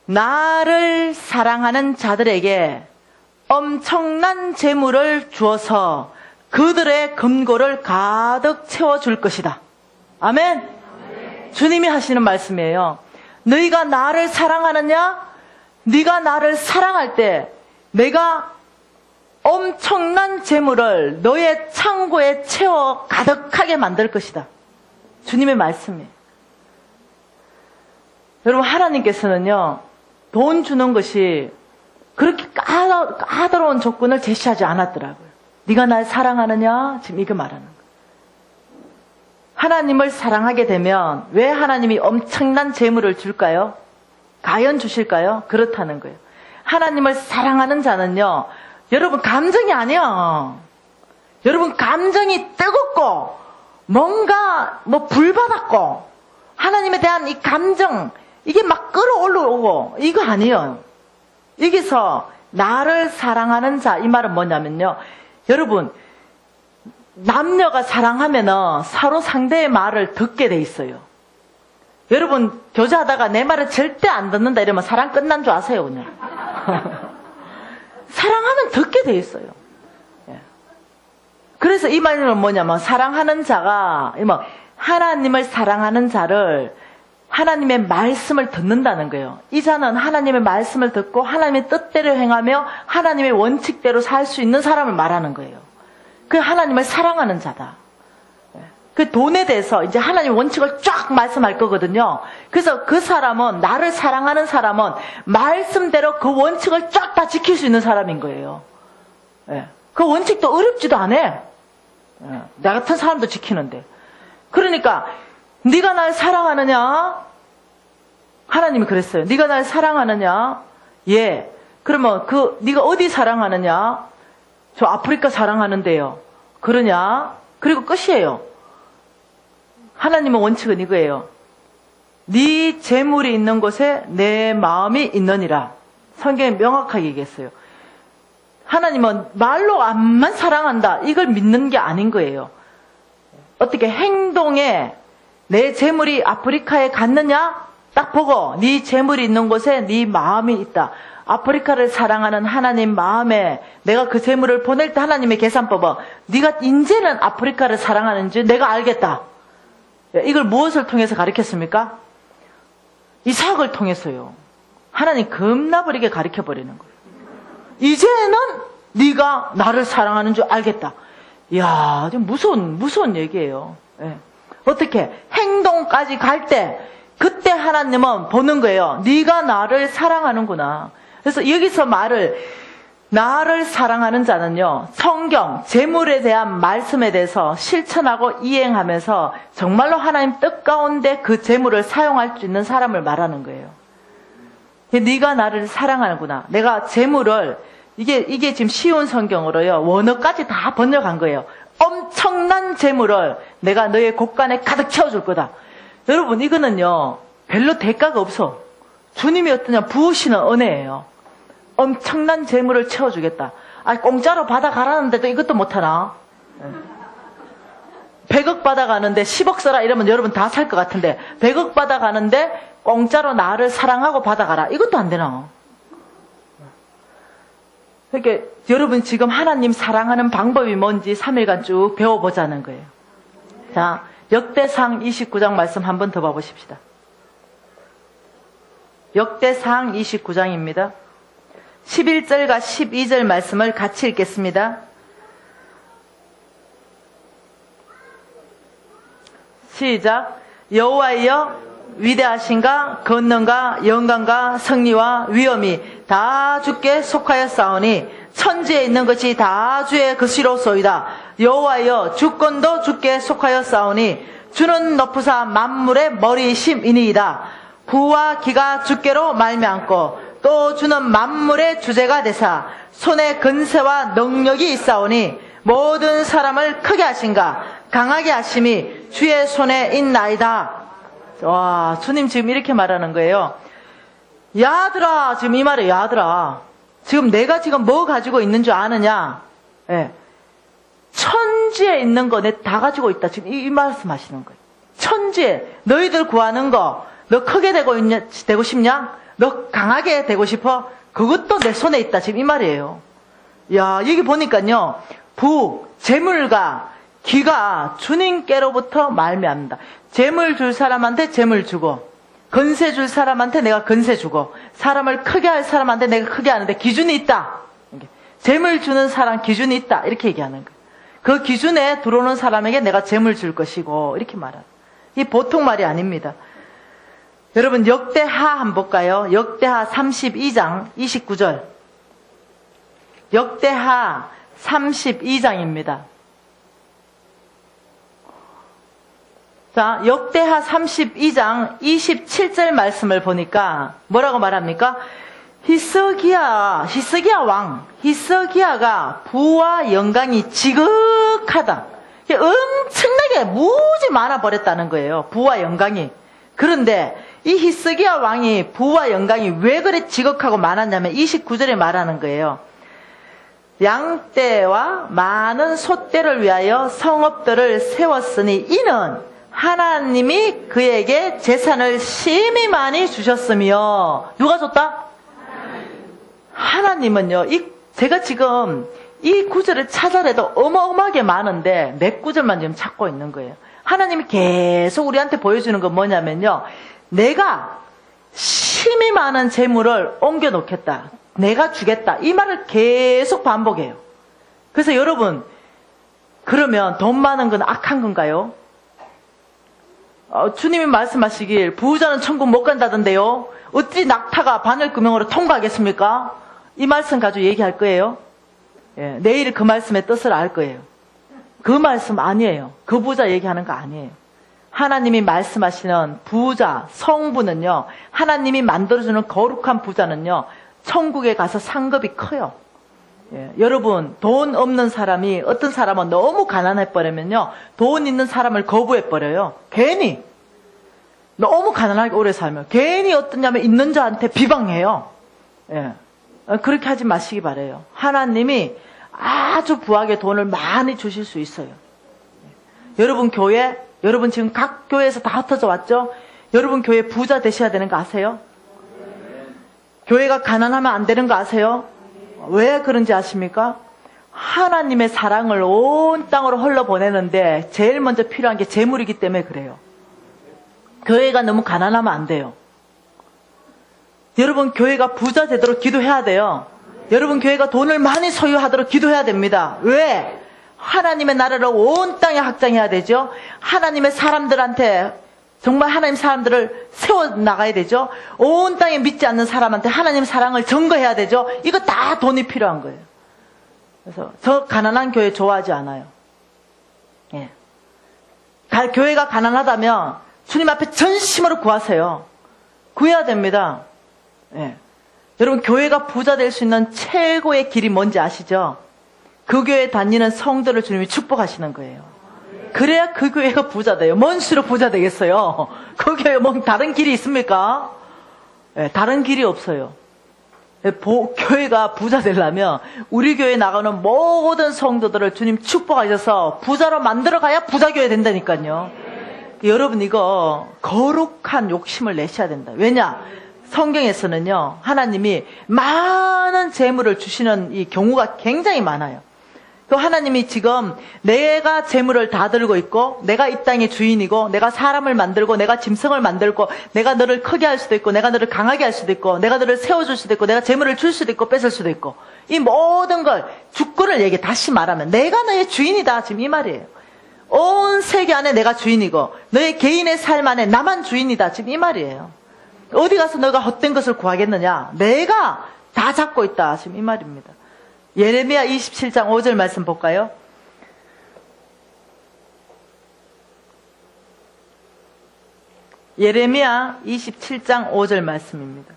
나를 사랑하는 자들에게 엄청난 재물을 주어서 그들의 금고를 가득 채워줄 것이다. 아멘? 주님이 하시는 말씀이에요. 너희가 나를 사랑하느냐? 네가 나를 사랑할 때 내가 엄청난 재물을 너의 창고에 채워 가득하게 만들 것이다. 주님의 말씀이에요. 여러분 하나님께서는요, 돈 주는 것이 그렇게 까다로운 조건을 제시하지 않았더라고요. 네가 날 사랑하느냐? 지금 이거 말하는 거예요. 하나님을 사랑하게 되면 왜 하나님이 엄청난 재물을 줄까요? 과연 주실까요? 그렇다는 거예요. 하나님을 사랑하는 자는요, 여러분 감정이 아니에요. 여러분 감정이 뜨겁고 뭔가 불받았고 하나님에 대한 이 감정 이게 막 끌어올라오고 이거 아니에요. 여기서 나를 사랑하는 자 이 말은 뭐냐면요, 여러분 남녀가 사랑하면은 서로 상대의 말을 듣게 돼 있어요. 여러분 교제하다가 내 말을 절대 안 듣는다 이러면 사랑 끝난 줄 아세요 그냥. 사랑하면 듣게 돼 있어요. 그래서 이 말은 뭐냐면 사랑하는 자가 하나님을 사랑하는 자를 하나님의 말씀을 듣는다는 거예요. 이 자는 하나님의 말씀을 듣고 하나님의 뜻대로 행하며 하나님의 원칙대로 살 수 있는 사람을 말하는 거예요. 그 하나님을 사랑하는 자다. 그 돈에 대해서 이제 하나님 원칙을 쫙 말씀할 거거든요. 그래서 그 사람은, 나를 사랑하는 사람은 말씀대로 그 원칙을 쫙 다 지킬 수 있는 사람인 거예요. 예. 그 원칙도 어렵지도 않아. 예. 나 같은 사람도 지키는데. 그러니까 네가 날 사랑하느냐? 하나님이 그랬어요. 네가 날 사랑하느냐? 예. 그러면 네가 어디 사랑하느냐? 저 아프리카 사랑하는데요. 그러냐? 그리고 끝이에요. 하나님의 원칙은 이거예요. 네 재물이 있는 곳에 내 마음이 있느니라. 성경에 명확하게 얘기했어요. 하나님은 말로 안만 사랑한다, 이걸 믿는 게 아닌 거예요. 어떻게 행동에 내 재물이 아프리카에 갔느냐? 딱 보고 네 재물이 있는 곳에 네 마음이 있다. 아프리카를 사랑하는 하나님 마음에 내가 그 재물을 보낼 때 하나님의 계산법은 네가 이제는 아프리카를 사랑하는지 내가 알겠다. 이걸 무엇을 통해서 가르쳤습니까? 이삭을 통해서요. 하나님 겁나버리게 가르쳐버리는 거예요. 이제는 네가 나를 사랑하는 줄 알겠다. 이야, 좀 무서운 얘기예요. 예. 어떻게 행동까지 갈 때 그때 하나님은 보는 거예요. 네가 나를 사랑하는구나. 그래서 여기서 나를 사랑하는 자는요, 성경, 재물에 대한 말씀에 대해서 실천하고 이행하면서 정말로 하나님 뜻 가운데 그 재물을 사용할 수 있는 사람을 말하는 거예요. 네가 나를 사랑하는구나. 내가 재물을, 이게 지금 쉬운 성경으로요, 원어까지 다 번역한 거예요. 엄청난 재물을 내가 너의 곳간에 가득 채워줄 거다. 여러분, 이거는요, 별로 대가가 없어. 주님이 어떠냐, 부으시는 은혜예요. 엄청난 재물을 채워주겠다. 공짜로 받아가라는데도 이것도 못하나? 100억 받아가는데 10억 써라 이러면 여러분 다 살 것 같은데, 100억 받아가는데 공짜로 나를 사랑하고 받아가라, 이것도 안 되나? 그러니까 여러분 지금 하나님 사랑하는 방법이 뭔지 3일간 쭉 배워보자는 거예요. 자, 역대상 29장 말씀 한 번 더 봐보십시다. 역대상 29장입니다. 11절과 12절 말씀을 같이 읽겠습니다. 시작. 여호와여, 위대하신가, 권능과 영광과 승리와 위엄이 다 주께 속하였사오니 천지에 있는 것이 다 주의 것이로소이다. 여호와여, 주권도 주께 속하였사오니 주는 높으사 만물의 머리이심이니이다. 부와 기가 주께로 말미암고 또 주는 만물의 주제가 되사 손에 근세와 능력이 있사오니 모든 사람을 크게 하신가 강하게 하심이 주의 손에 있나이다. 와, 주님 지금 이렇게 말하는 거예요. 야들아, 지금 이 말이에요. 야들아, 지금 내가 지금 뭐 가지고 있는 줄 아느냐? 예. 천지에 있는 거 내 다 가지고 있다. 지금 이 말씀 하시는 거예요. 천지에 너희들 구하는 거, 너 크게 되고 싶냐? 너 강하게 되고 싶어? 그것도 내 손에 있다. 지금 이 말이에요. 야, 여기 보니까요, 재물과 기가 주님께로부터 말미암는다. 재물 줄 사람한테 재물 주고, 건세 줄 사람한테 내가 건세 주고, 사람을 크게 할 사람한테 내가 크게 하는데 기준이 있다. 재물 주는 사람 기준이 있다. 이렇게 얘기하는 거예요. 그 기준에 들어오는 사람에게 내가 재물 줄 것이고, 이렇게 말하는. 이 보통 말이 아닙니다. 여러분, 역대하 한번 볼까요? 역대하 32장 29절. 역대하 32장입니다. 자, 역대하 32장 27절 말씀을 보니까 뭐라고 말합니까? 히스기야가 부와 영광이 지극하다. 엄청나게 무지 많아 버렸다는 거예요. 부와 영광이. 그런데 이 히스기야 왕이 부와 영광이 왜 그래 지극하고 많았냐면 29절에 말하는 거예요. 양떼와 많은 소떼를 위하여 성읍들을 세웠으니 이는 하나님이 그에게 재산을 심히 많이 주셨으며. 누가 줬다? 하나님은요. 제가 지금 이 구절을 찾아내도 어마어마하게 많은데 몇 구절만 지금 찾고 있는 거예요. 하나님이 계속 우리한테 보여주는 건 뭐냐면요, 내가 심히 많은 재물을 옮겨 놓겠다, 내가 주겠다, 이 말을 계속 반복해요. 그래서 여러분, 그러면 돈 많은 건 악한 건가요? 주님이 말씀하시길 부자는 천국 못 간다던데요. 어찌 낙타가 바늘구멍으로 통과하겠습니까? 이 말씀 가지고 얘기할 거예요. 예, 내일 그 말씀의 뜻을 알 거예요. 그 말씀 아니에요. 그 부자 얘기하는 거 아니에요. 하나님이 말씀하시는 부자, 성부는요, 하나님이 만들어주는 거룩한 부자는요, 천국에 가서 상급이 커요. 예, 여러분, 돈 없는 사람이, 어떤 사람은 너무 가난해버리면요, 돈 있는 사람을 거부해버려요. 괜히. 너무 가난하게 오래 살면. 괜히 어떠냐면 있는 자한테 비방해요. 예, 그렇게 하지 마시기 바라요. 하나님이 아주 부하게 돈을 많이 주실 수 있어요. 여러분 교회, 여러분 지금 각 교회에서 다 흩어져 왔죠? 여러분 교회 부자 되셔야 되는 거 아세요? 교회가 가난하면 안 되는 거 아세요? 왜 그런지 아십니까? 하나님의 사랑을 온 땅으로 흘러보내는데 제일 먼저 필요한 게 재물이기 때문에 그래요. 교회가 너무 가난하면 안 돼요. 여러분 교회가 부자 되도록 기도해야 돼요. 여러분 교회가 돈을 많이 소유하도록 기도해야 됩니다. 왜? 하나님의 나라를 온 땅에 확장해야 되죠. 하나님의 사람들한테, 정말 하나님 사람들을 세워나가야 되죠. 온 땅에 믿지 않는 사람한테 하나님 사랑을 증거해야 되죠. 이거 다 돈이 필요한 거예요. 그래서 저 가난한 교회 좋아하지 않아요. 예. 교회가 가난하다면 주님 앞에 전심으로 구하세요. 구해야 됩니다. 예. 여러분 교회가 부자 될 수 있는 최고의 길이 뭔지 아시죠? 그 교회 다니는 성도를 주님이 축복하시는 거예요. 그래야 그 교회가 부자 돼요. 뭔 수로 부자 되겠어요? 그 교회 뭐 다른 길이 있습니까? 네, 다른 길이 없어요. 교회가 부자 되려면 우리 교회 나가는 모든 성도들을 주님 축복하셔서 부자로 만들어 가야 부자 교회 된다니까요. 여러분 이거 거룩한 욕심을 내셔야 된다. 왜냐? 성경에서는요, 하나님이 많은 재물을 주시는 이 경우가 굉장히 많아요. 또 하나님이 지금 내가 재물을 다 들고 있고, 내가 이 땅의 주인이고, 내가 사람을 만들고, 내가 짐승을 만들고, 내가 너를 크게 할 수도 있고, 내가 너를 강하게 할 수도 있고, 내가 너를 세워줄 수도 있고, 내가 재물을 줄 수도 있고, 뺏을 수도 있고, 이 모든 걸, 주권을 얘기 다시 말하면, 내가 너의 주인이다. 지금 이 말이에요. 온 세계 안에 내가 주인이고, 너의 개인의 삶 안에 나만 주인이다. 지금 이 말이에요. 어디 가서 너가 헛된 것을 구하겠느냐? 내가 다 잡고 있다. 지금 이 말입니다. 예레미야 27장 5절 말씀 볼까요? 예레미야 27장 5절 말씀입니다.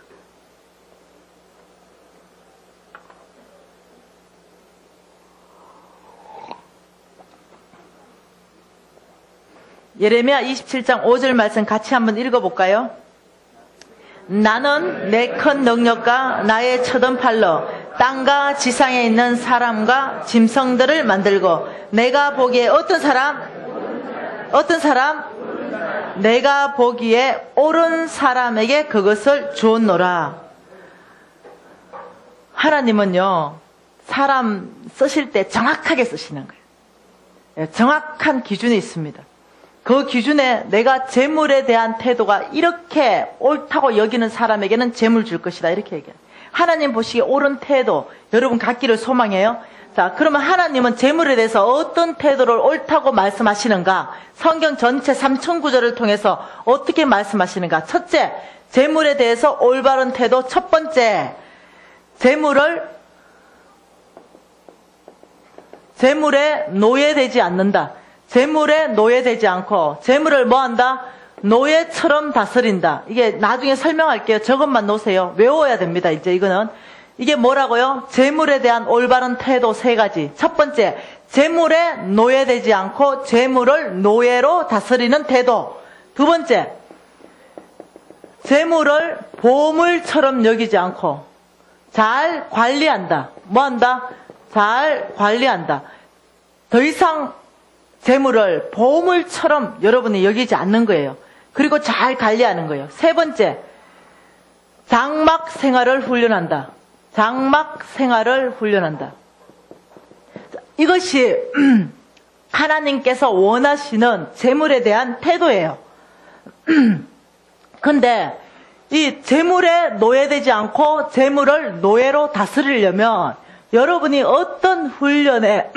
예레미야 27장 5절 말씀 같이 한번 읽어볼까요? 나는 내 큰 능력과 나의 쳐든 팔로 땅과 지상에 있는 사람과 짐승들을 만들고 내가 보기에 어떤 사람? 내가 보기에 옳은 사람에게 그것을 주었노라. 하나님은요, 사람 쓰실 때 정확하게 쓰시는 거예요. 정확한 기준이 있습니다. 그 기준에 내가 재물에 대한 태도가 이렇게 옳다고 여기는 사람에게는 재물 줄 것이다. 이렇게 얘기해요. 하나님 보시기에 옳은 태도, 여러분 갖기를 소망해요. 자, 그러면 하나님은 재물에 대해서 어떤 태도를 옳다고 말씀하시는가? 성경 전체 3천 구절을 통해서 어떻게 말씀하시는가? 첫째, 재물에 대해서 올바른 태도. 첫 번째, 재물에 노예되지 않는다. 재물에 노예되지 않고 재물을 뭐 한다? 노예처럼 다스린다. 이게 나중에 설명할게요. 저것만 놓으세요. 외워야 됩니다. 이제 이거는. 이게 뭐라고요? 재물에 대한 올바른 태도 세 가지. 첫 번째, 재물에 노예되지 않고 재물을 노예로 다스리는 태도. 두 번째, 재물을 보물처럼 여기지 않고 잘 관리한다. 뭐 한다? 잘 관리한다. 더 이상 재물을 보물처럼 여러분이 여기지 않는 거예요. 그리고 잘 관리하는 거예요. 세 번째, 장막 생활을 훈련한다. 장막 생활을 훈련한다. 이것이 하나님께서 원하시는 재물에 대한 태도예요. 근데 이 재물에 노예되지 않고 재물을 노예로 다스리려면 여러분이 어떤 훈련에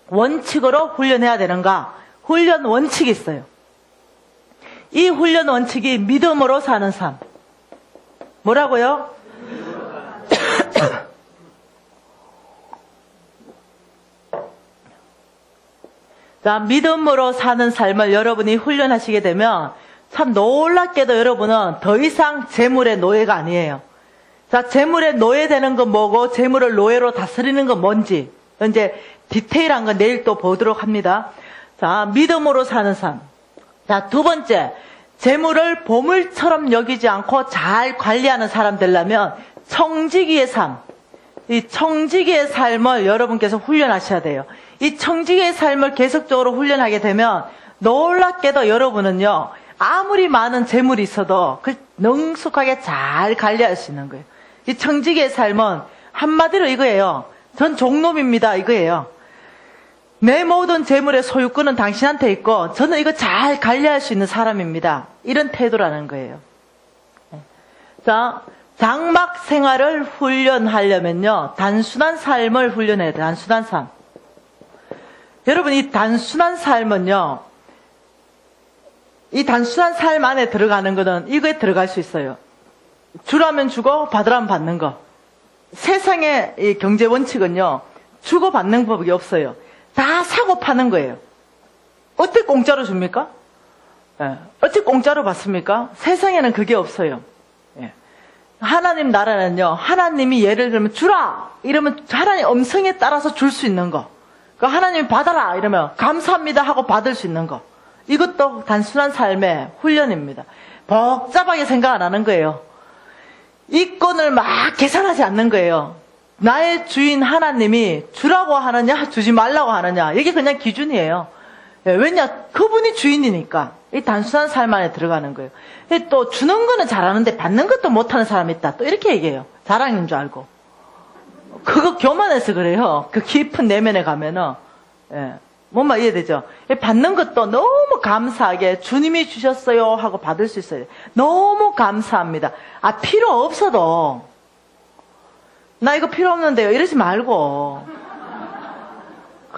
원칙으로 훈련해야 되는가? 훈련 원칙이 있어요. 이 훈련 원칙이 믿음으로 사는 삶. 뭐라고요? 자, 믿음으로 사는 삶을 여러분이 훈련하시게 되면 참 놀랍게도 여러분은 더 이상 재물의 노예가 아니에요. 자, 재물의 노예되는 건 뭐고 재물을 노예로 다스리는 건 뭔지 이제 디테일한 건 내일 또 보도록 합니다. 자, 믿음으로 사는 삶. 자, 두 번째, 재물을 보물처럼 여기지 않고 잘 관리하는 사람 되려면 청지기의 삶. 이 청지기의 삶을 여러분께서 훈련하셔야 돼요. 이 청지기의 삶을 계속적으로 훈련하게 되면 놀랍게도 여러분은요, 아무리 많은 재물이 있어도 그 능숙하게 잘 관리할 수 있는 거예요. 이 청지기의 삶은 한마디로 이거예요. 전 종놈입니다. 이거예요. 내 모든 재물의 소유권은 당신한테 있고 저는 이거 잘 관리할 수 있는 사람입니다. 이런 태도라는 거예요. 자, 장막 생활을 훈련하려면요, 단순한 삶을 훈련해야 돼요. 단순한 삶. 여러분, 이 단순한 삶은요, 이 단순한 삶 안에 들어가는 거는 이거에 들어갈 수 있어요. 주라면 주고 받으라면 받는 거. 세상의 이 경제 원칙은요, 주고 받는 법이 없어요. 다 사고 파는 거예요. 어떻게 공짜로 줍니까? 예. 어떻게 공짜로 받습니까? 세상에는 그게 없어요. 예. 하나님 나라는요, 하나님이 예를 들면 주라! 이러면 하나님 음성에 따라서 줄 수 있는 거. 그 하나님이 받아라! 이러면 감사합니다 하고 받을 수 있는 거. 이것도 단순한 삶의 훈련입니다. 복잡하게 생각 안 하는 거예요. 이권을 막 계산하지 않는 거예요. 나의 주인 하나님이 주라고 하느냐 주지 말라고 하느냐 이게 그냥 기준이에요. 왜냐? 그분이 주인이니까. 이 단순한 삶 안에 들어가는 거예요. 또 주는 거는 잘하는데 받는 것도 못하는 사람이 있다. 또 이렇게 얘기해요. 자랑인 줄 알고. 그거 교만해서 그래요. 그 깊은 내면에 가면은. 뭔 말 이해되죠? 받는 것도 너무 감사하게 주님이 주셨어요 하고 받을 수 있어요. 너무 감사합니다. 아, 필요 없어도 나 이거 필요 없는데요 이러지 말고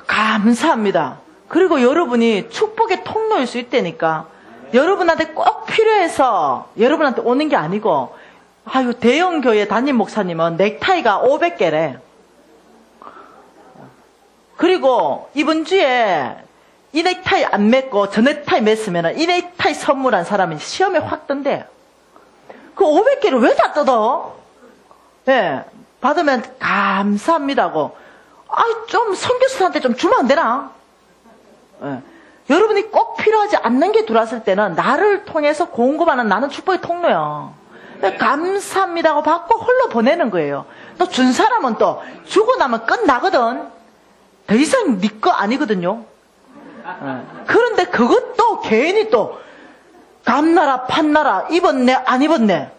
감사합니다. 그리고 여러분이 축복의 통로일 수 있다니까. 여러분한테 꼭 필요해서 여러분한테 오는 게 아니고, 아유, 대형 교회 담임 목사님은 넥타이가 500개래. 그리고 이번 주에 이 넥타이 안 맸고 저 넥타이 맸으면 이 넥타이 선물한 사람이 시험에 확 뜬대. 그 500개를 왜 다 뜯어? 예, 받으면 감사합니다고. 아, 좀 선교사한테 좀 주면 안 되나? 예. 여러분이 꼭 필요하지 않는 게 들어왔을 때는 나를 통해서 공급하는 나는 축복의 통로야. 감사합니다고 받고 홀로 보내는 거예요. 또 준 사람은 또 주고 나면 끝나거든. 더 이상 네 거 아니거든요. 그런데 그것도 괜히 또 감나라 판나라 입었네 안 입었네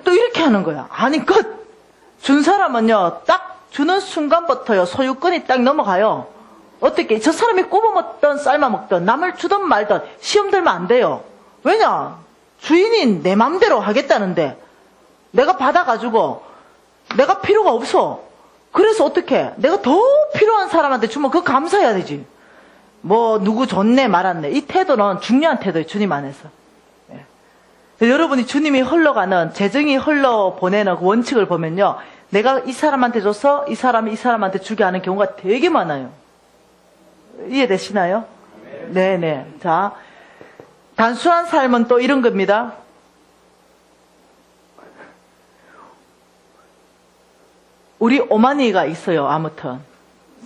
또 이렇게 하는 거야. 아니 끝. 준 사람은요 딱 주는 순간부터요 소유권이 딱 넘어가요. 어떻게 저 사람이 굽어 먹던 삶아 먹던 남을 주든 말든 시험 들면 안 돼요. 왜냐? 주인이 내 맘대로 하겠다는데 내가 받아가지고 내가 필요가 없어. 그래서 어떻게 내가 더 필요한 사람한테 주면 그거 감사해야 되지. 뭐 누구 줬네 말았네 이 태도는 중요한 태도예요. 주님 안에서. 여러분이 주님이 흘러가는 재정이 흘러보내는 그 원칙을 보면요 내가 이 사람한테 줘서 이 사람이 이 사람한테 주게 하는 경우가 되게 많아요. 이해되시나요? 네네. 자, 단순한 삶은 또 이런 겁니다. 우리 어머니가 있어요. 아무튼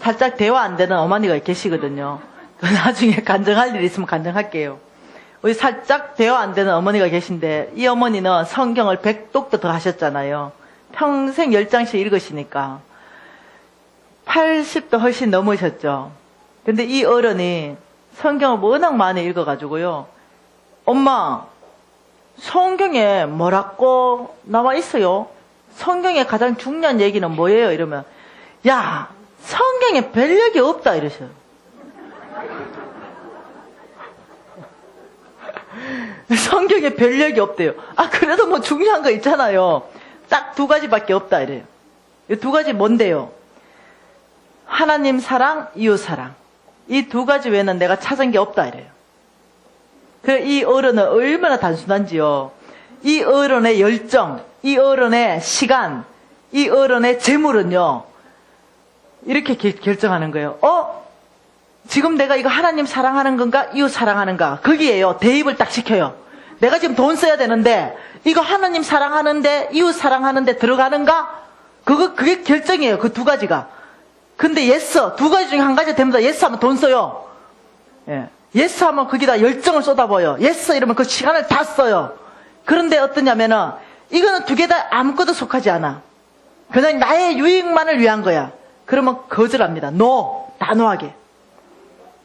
살짝 대화 안 되는 어머니가 계시거든요. 나중에 간증할 일 있으면 간증할게요. 우리 살짝 대화 안 되는 어머니가 계신데 이 어머니는 성경을 100독도 더 하셨잖아요. 평생 10장씩 읽으시니까 80도 훨씬 넘으셨죠. 근데 이 어른이 성경을 워낙 많이 읽어가지고요. 엄마, 성경에 뭐라고 나와 있어요? 성경에 가장 중요한 얘기는 뭐예요? 이러면 야, 성경에 별 얘기 없다 이러셔요. 성경에 별 얘기 없대요. 아, 그래도 뭐 중요한 거 있잖아요. 딱 2가지밖에 없다 이래요. 이 2가지 뭔데요? 하나님 사랑, 이웃 사랑. 이 2가지 외에는 내가 찾은 게 없다 이래요. 이 어른은 얼마나 단순한지요. 이 어른의 열정, 이 어른의 시간, 이 어른의 재물은요, 이렇게 결정하는 거예요. 지금 내가 이거 하나님 사랑하는 건가, 이웃 사랑하는가, 거기에요. 대입을 딱 시켜요. 내가 지금 돈 써야 되는데, 이거 하나님 사랑하는데, 이웃 사랑하는데 들어가는가? 그게 결정이에요. 그 두 가지가. 근데 예스, 두 가지 중에 한 가지 되면 다 예스 하면 돈 써요. 예. 예스 하면 거기다 열정을 쏟아부어요. 예스 이러면 그 시간을 다 써요. 그런데 어떠냐면은, 이거는 두 개 다 아무것도 속하지 않아. 그냥 나의 유익만을 위한 거야. 그러면 거절합니다. 노! 단호하게.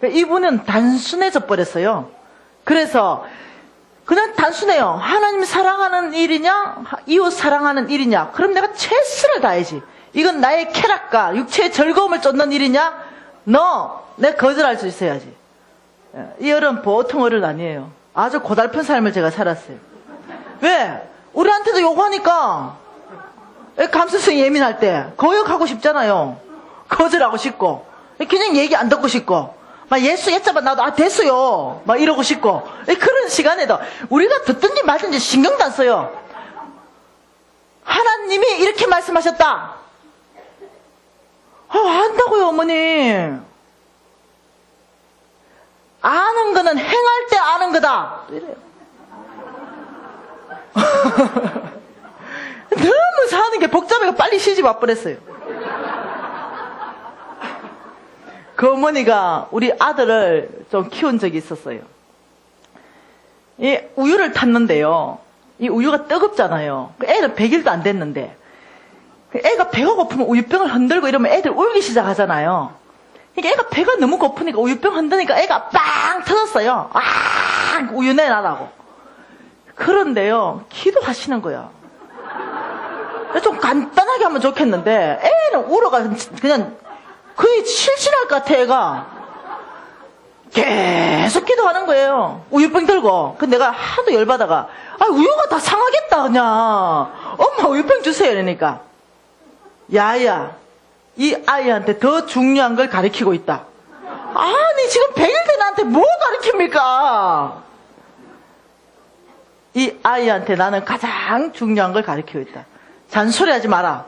이분은 단순해져 버렸어요. 그래서 그냥 단순해요. 하나님 사랑하는 일이냐, 이웃 사랑하는 일이냐. 그럼 내가 최선을 다해야지. 이건 나의 쾌락과 육체의 즐거움을 쫓는 일이냐? 내가 거절할 수 있어야지. 이 어른 보통 어른 아니에요. 아주 고달픈 삶을 제가 살았어요. 왜? 우리한테도 요구하니까. 감수성이 예민할 때 거역하고 싶잖아요. 거절하고 싶고, 그냥 얘기 안 듣고 싶고, 막 예수 했자만 나도 됐어요 막 이러고 싶고, 그런 시간에도 우리가 듣든지 말든지 신경도 안 써요. 하나님이 이렇게 말씀하셨다. 안다고요 어머니. 아는 거는 행할 때 아는 거다 이래요. 너무 사는 게 복잡해서 빨리 시집 와버렸어요. 그 어머니가 우리 아들을 좀 키운 적이 있었어요. 이 우유를 탔는데요. 이 우유가 뜨겁잖아요. 애는 100일도 안 됐는데, 애가 배가 고프면 우유병을 흔들고 이러면 애들 울기 시작하잖아요. 그러니까 애가 배가 너무 고프니까 우유병 흔드니까 애가 빵 터졌어요. 우유 내놔라고. 그런데요, 기도하시는 거야. 좀 간단하게 하면 좋겠는데, 애는 울어가 그냥 거의 실신할 것 같아. 애가 계속 기도하는 거예요. 우유병 들고. 근데 내가 하도 열받아가, 우유가 다 상하겠다 그냥. 엄마 우유병 주세요 이러니까, 야야, 이 아이한테 더 중요한 걸 가르치고 있다. 아니 지금 100일 된 나한테 뭐 가르칩니까? 이 아이한테 나는 가장 중요한 걸 가르치고 있다. 잔소리하지 마라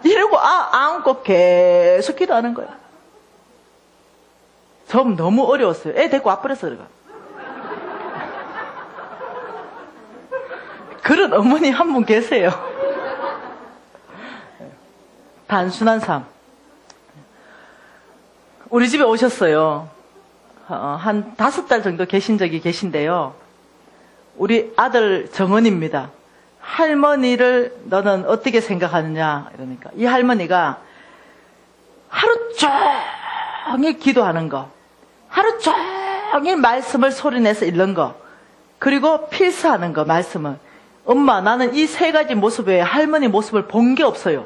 이러고 안고 계속 기도하는 거야. 좀 너무 어려웠어요. 애 데리고 와버렸어. 그래가 그런 어머니 한 분 계세요. 단순한 삶. 우리 집에 오셨어요. 한 5달 정도 계신 적이 계신데요. 우리 아들 정은입니다. 할머니를 너는 어떻게 생각하느냐 이러니까, 이 할머니가 하루 종일 기도하는 거, 하루 종일 말씀을 소리내서 읽는 거, 그리고 필사하는 거, 말씀을. 엄마, 나는 이 3가지 모습 외에 할머니 모습을 본 게 없어요.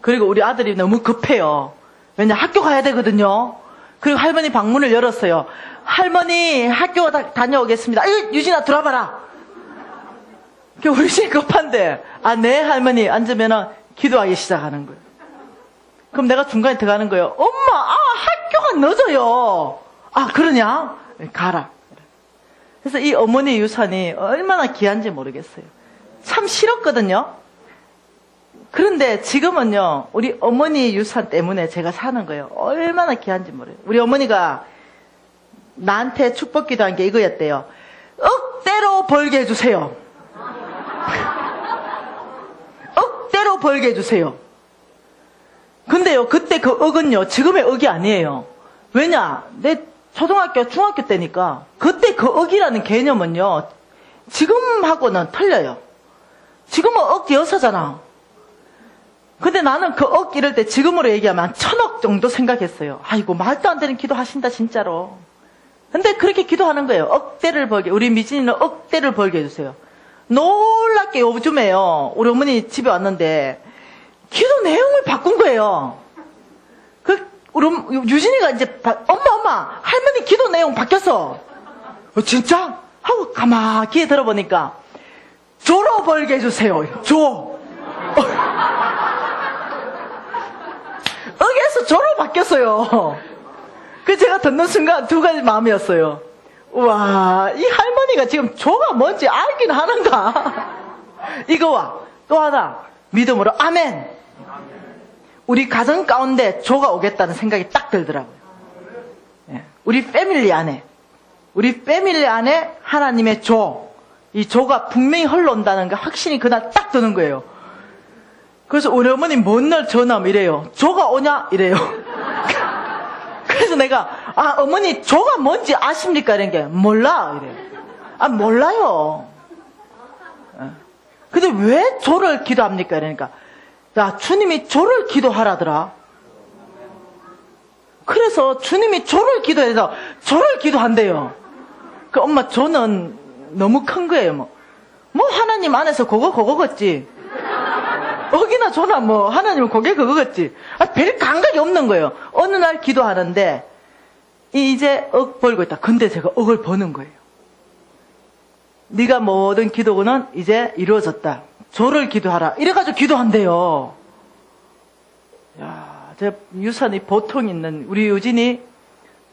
그리고 우리 아들이 너무 급해요. 왜냐, 학교 가야 되거든요. 그리고 할머니 방문을 열었어요. 할머니, 학교 다녀오겠습니다. 유진아, 들어와봐라. 우리 집 급한데, 네, 할머니. 앉으면은 기도하기 시작하는 거예요. 그럼 내가 중간에 들어가는 거예요. 엄마, 학교가 늦어요. 그러냐? 가라. 그래서 이 어머니 유산이 얼마나 귀한지 모르겠어요. 참 싫었거든요. 그런데 지금은요, 우리 어머니 유산 때문에 제가 사는 거예요. 얼마나 귀한지 모르요. 우리 어머니가 나한테 축복 기도한 게 이거였대요. 억대로 벌게 해주세요. 억대로 벌게 해주세요. 근데요, 그때 그 억은요, 지금의 억이 아니에요. 왜냐? 내 초등학교, 중학교 때니까. 그때 그 억이라는 개념은요, 지금하고는 틀려요. 지금은 억 여서잖아. 근데 나는 그 억 이럴 때 지금으로 얘기하면 1000억 정도 생각했어요. 아이고, 말도 안 되는 기도 하신다, 진짜로. 근데 그렇게 기도하는 거예요. 억대를 벌게, 우리 미진이는 억대를 벌게 해주세요. 놀랍게 요즘에요, 우리 어머니 집에 왔는데 기도 내용을 바꾼 거예요. 우리 유진이가 이제, 엄마, 할머니 기도 내용 바뀌었어. 진짜? 하고 가만히 귀에 들어보니까, 조로 벌게 해주세요. 조. 억에서 조로 바뀌었어요. 그 제가 듣는 순간 두 가지 마음이었어요. 우와, 이 할머니가 지금 조가 뭔지 알긴 하는가? 이거와 또 하나, 믿음으로 아멘. 우리 가정 가운데 조가 오겠다는 생각이 딱 들더라고요. 예, 우리 패밀리 안에 하나님의 조, 이 조가 분명히 흘러온다는 게 확신이 그날 딱 드는 거예요. 그래서 우리 어머니 맨날 전화하면 이래요. 조가 오냐? 이래요. 그래서 내가, 어머니 조가 뭔지 아십니까? 이런 게, 몰라. 이래요. 몰라요. 근데 왜 조를 기도합니까? 이러니까, 야, 주님이 조를 기도하라더라. 그래서 주님이 조를 기도해서 조를 기도한대요. 그 엄마 조는 너무 큰 거예요. 뭐 하나님 안에서 그거겠지. 어기나 조나 하나님은 그거겠지. 별 감각이 없는 거예요. 어느 날 기도하는데 이제 억 벌고 있다. 근데 제가 억을 버는 거예요. 네가 모든 기도는 이제 이루어졌다. 조를 기도하라. 이래가지고 기도한대요. 야, 제 유산이 보통 있는 우리 유진이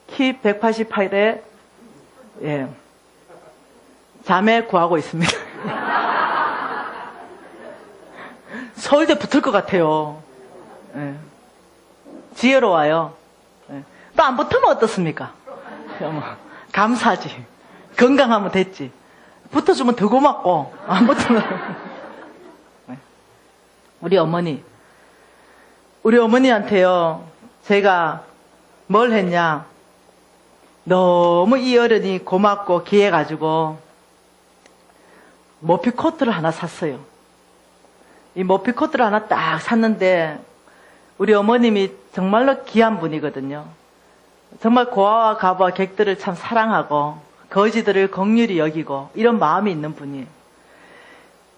키 188에 예, 자매 구하고 있습니다. 서울대 붙을 것 같아요. 예. 지혜로워요. 예. 또 안 붙으면 어떻습니까? 감사지. 건강하면 됐지. 붙어주면 더 고맙고 안 붙으면 예. 우리 어머니한테요 제가 뭘 했냐, 너무 이 어른이 고맙고 귀해가지고 머피 코트를 하나 샀어요. 이 머피 코트를 하나 딱 샀는데 우리 어머님이 정말로 귀한 분이거든요. 정말 고아와 가부와 객들을 참 사랑하고 거지들을 긍휼히 여기고 이런 마음이 있는 분이에요.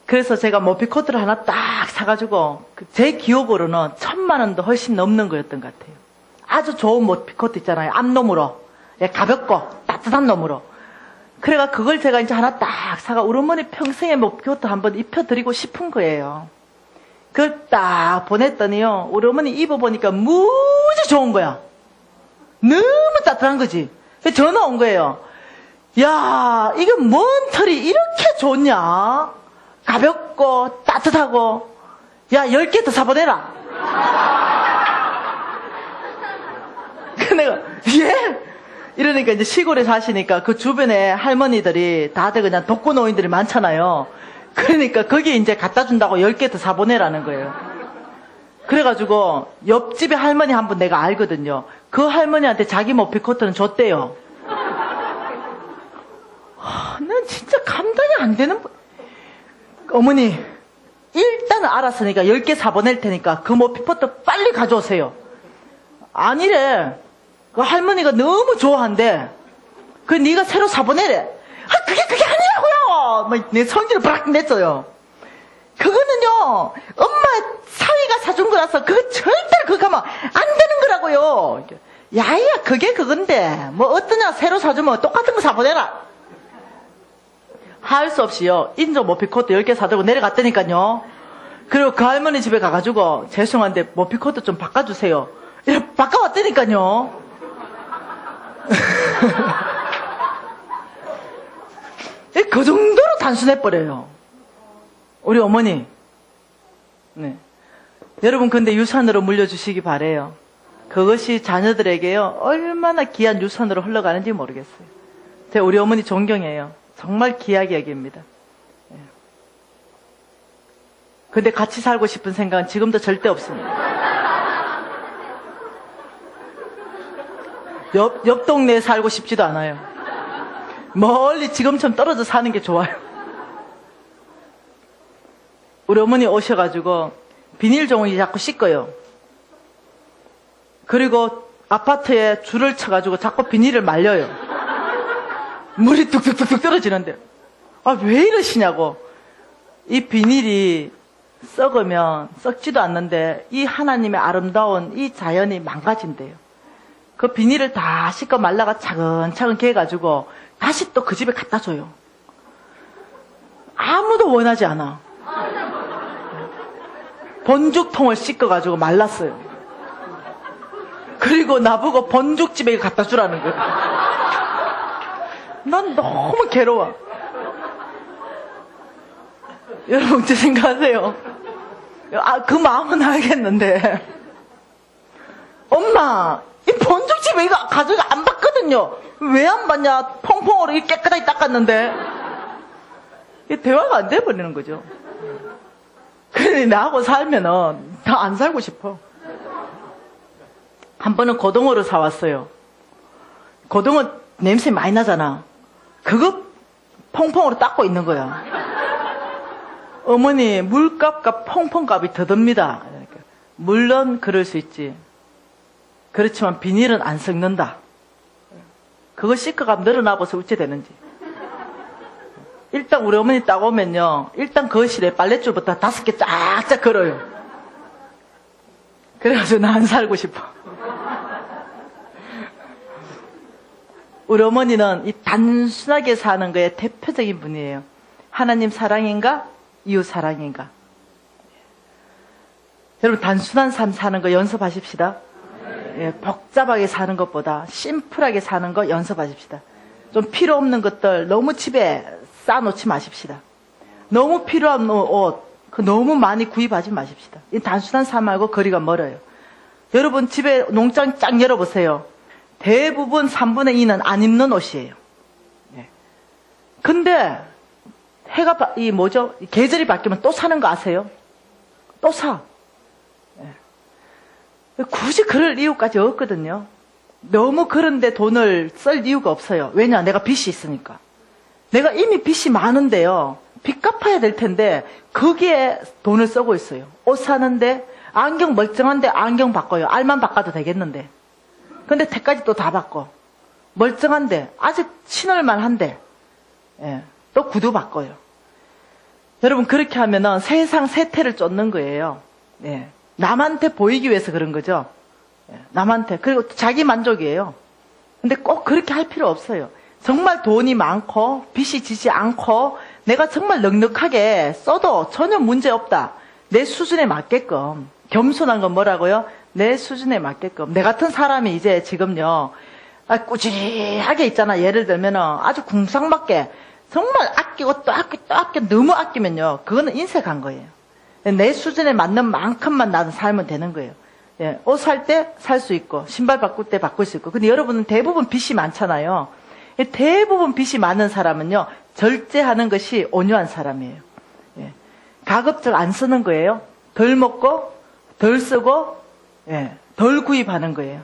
그래서 제가 머피 코트를 하나 딱 사가지고 제 기억으로는 1,000만 원도 훨씬 넘는 거였던 것 같아요. 아주 좋은 머피 코트 있잖아요. 암놈으로. 예, 가볍고 따뜻한 놈으로. 그래가 그걸 제가 이제 하나 딱 사가 우리 어머니 평생에 머피 코트 한번 입혀드리고 싶은 거예요. 그걸 딱 보냈더니요, 우리 어머니 입어보니까 무지 좋은 거야. 너무 따뜻한 거지. 전화 온 거예요. 야, 이게 뭔 털이 이렇게 좋냐? 가볍고 따뜻하고. 야, 10개 더 사보내라. 내가 예? 이러니까 이제 시골에 사시니까 그 주변에 할머니들이 다들 그냥 독거노인들이 많잖아요. 그러니까 거기에 이제 갖다 준다고 10개 더 사보내라는 거예요. 그래가지고 옆집에 할머니 한 분 내가 알거든요. 그 할머니한테 자기 머피 코트는 줬대요. 난 진짜 감당이 안 되는. 어머니 일단 알았으니까 10개 사보낼 테니까 그 머피 코트 빨리 가져오세요. 아니래. 그 할머니가 너무 좋아한대. 그 네가 새로 사보내래. 그게 아니라고요. 막 내 성질을 버락 냈어요. 그거는요, 엄마 사위가 사준 거라서 그거 절대로 그거 하면 안 되는 거라고요. 야야, 그게 그건데 뭐 어떠냐, 새로 사주면 똑같은 거 사보내라. 할 수 없이요, 인조 머피코트 10개 사들고 내려갔다니까요. 그리고 그 할머니 집에 가가지고 죄송한데 머피코트 좀 바꿔주세요. 이렇게 바꿔왔다니까요. 그 정도로 단순해버려요. 우리 어머니. 네. 여러분, 근데 유산으로 물려주시기 바래요. 그것이 자녀들에게요, 얼마나 귀한 유산으로 흘러가는지 모르겠어요. 제가 우리 어머니 존경해요. 정말 귀하게 여깁니다. 네. 근데 같이 살고 싶은 생각은 지금도 절대 없습니다. 옆 동네에 살고 싶지도 않아요. 멀리 지금처럼 떨어져 사는 게 좋아요. 우리 어머니 오셔가지고 비닐종이 자꾸 씻어요. 그리고 아파트에 줄을 쳐가지고 자꾸 비닐을 말려요. 물이 뚝뚝뚝뚝 떨어지는데, 왜 이러시냐고. 이 비닐이 썩으면 썩지도 않는데 이 하나님의 아름다운 이 자연이 망가진대요. 그 비닐을 다 씻고 말라가 차근차근 개가지고 다시 또 그 집에 갖다 줘요. 아무도 원하지 않아. 본죽통을 씻어가지고 말랐어요. 그리고 나보고 본죽집에 갖다 주라는 거예요. 난 너무 괴로워. 여러분 어떻게 생각하세요? 그 마음은 알겠는데 엄마 이 본죽집에 이거 가져가 안 받거든요. 왜 안 받냐? 퐁퐁으로 이 깨끗하게 닦았는데 이게 대화가 안 돼버리는 거죠. 그래 나하고 살면은 다 안 살고 싶어. 한 번은 고등어를 사왔어요. 고등어 냄새 많이 나잖아. 그거 퐁퐁으로 닦고 있는 거야. 어머니 물값과 퐁퐁값이 더 듭니다. 물론 그럴 수 있지. 그렇지만 비닐은 안 썩는다. 그거 씻어가면 늘어나봐서 어찌 되는지. 일단 우리 어머니 따오면요. 일단 거실에 빨랫줄부터 5개 쫙쫙 걸어요. 그래가지고 나 안 살고 싶어. 우리 어머니는 이 단순하게 사는 거에 대표적인 분이에요. 하나님 사랑인가? 이웃 사랑인가? 여러분 단순한 삶 사는 거 연습하십시다. 예, 복잡하게 사는 것보다 심플하게 사는 거 연습하십시다. 좀 필요 없는 것들 너무 집에 쌓아놓지 마십시다. 너무 필요한 옷 너무 많이 구입하지 마십시다. 이 단순한 삶하고 거리가 멀어요. 여러분 집에 농장 쫙 열어보세요. 대부분 3분의 2는 안 입는 옷이에요. 예. 근데 해가 계절이 바뀌면 또 사는 거 아세요? 또 사. 예. 굳이 그럴 이유까지 없거든요. 너무 그런데 돈을 쓸 이유가 없어요. 왜냐? 내가 빚이 있으니까. 내가 이미 빚이 많은데요. 빚 갚아야 될 텐데 거기에 돈을 쓰고 있어요. 옷 사는데 안경 멀쩡한데 안경 바꿔요. 알만 바꿔도 되겠는데. 근데 택까지 또 다 바꿔. 멀쩡한데 아직 신을만 한데 예, 또 구두 바꿔요. 여러분 그렇게 하면은 세상 세태를 쫓는 거예요. 예, 남한테 보이기 위해서 그런 거죠. 예, 남한테. 그리고 자기 만족이에요. 근데 꼭 그렇게 할 필요 없어요. 정말 돈이 많고 빚이 지지 않고 내가 정말 넉넉하게 써도 전혀 문제 없다. 내 수준에 맞게끔. 겸손한 건 뭐라고요? 내 수준에 맞게끔. 내 같은 사람이 이제 지금요, 꾸지하게 있잖아. 예를 들면은 아주 궁상맞게 정말 아끼고 또 아끼고 또 아끼고 너무 아끼면요. 그거는 인색한 거예요. 내 수준에 맞는 만큼만 나는 살면 되는 거예요. 예, 옷 살 때 살 수 있고, 신발 바꿀 때 바꿀 수 있고. 근데 여러분은 대부분 빚이 많잖아요. 대부분 빚이 많은 사람은요, 절제하는 것이 온유한 사람이에요. 예, 가급적 안 쓰는 거예요. 덜 먹고, 덜 쓰고, 예, 덜 구입하는 거예요.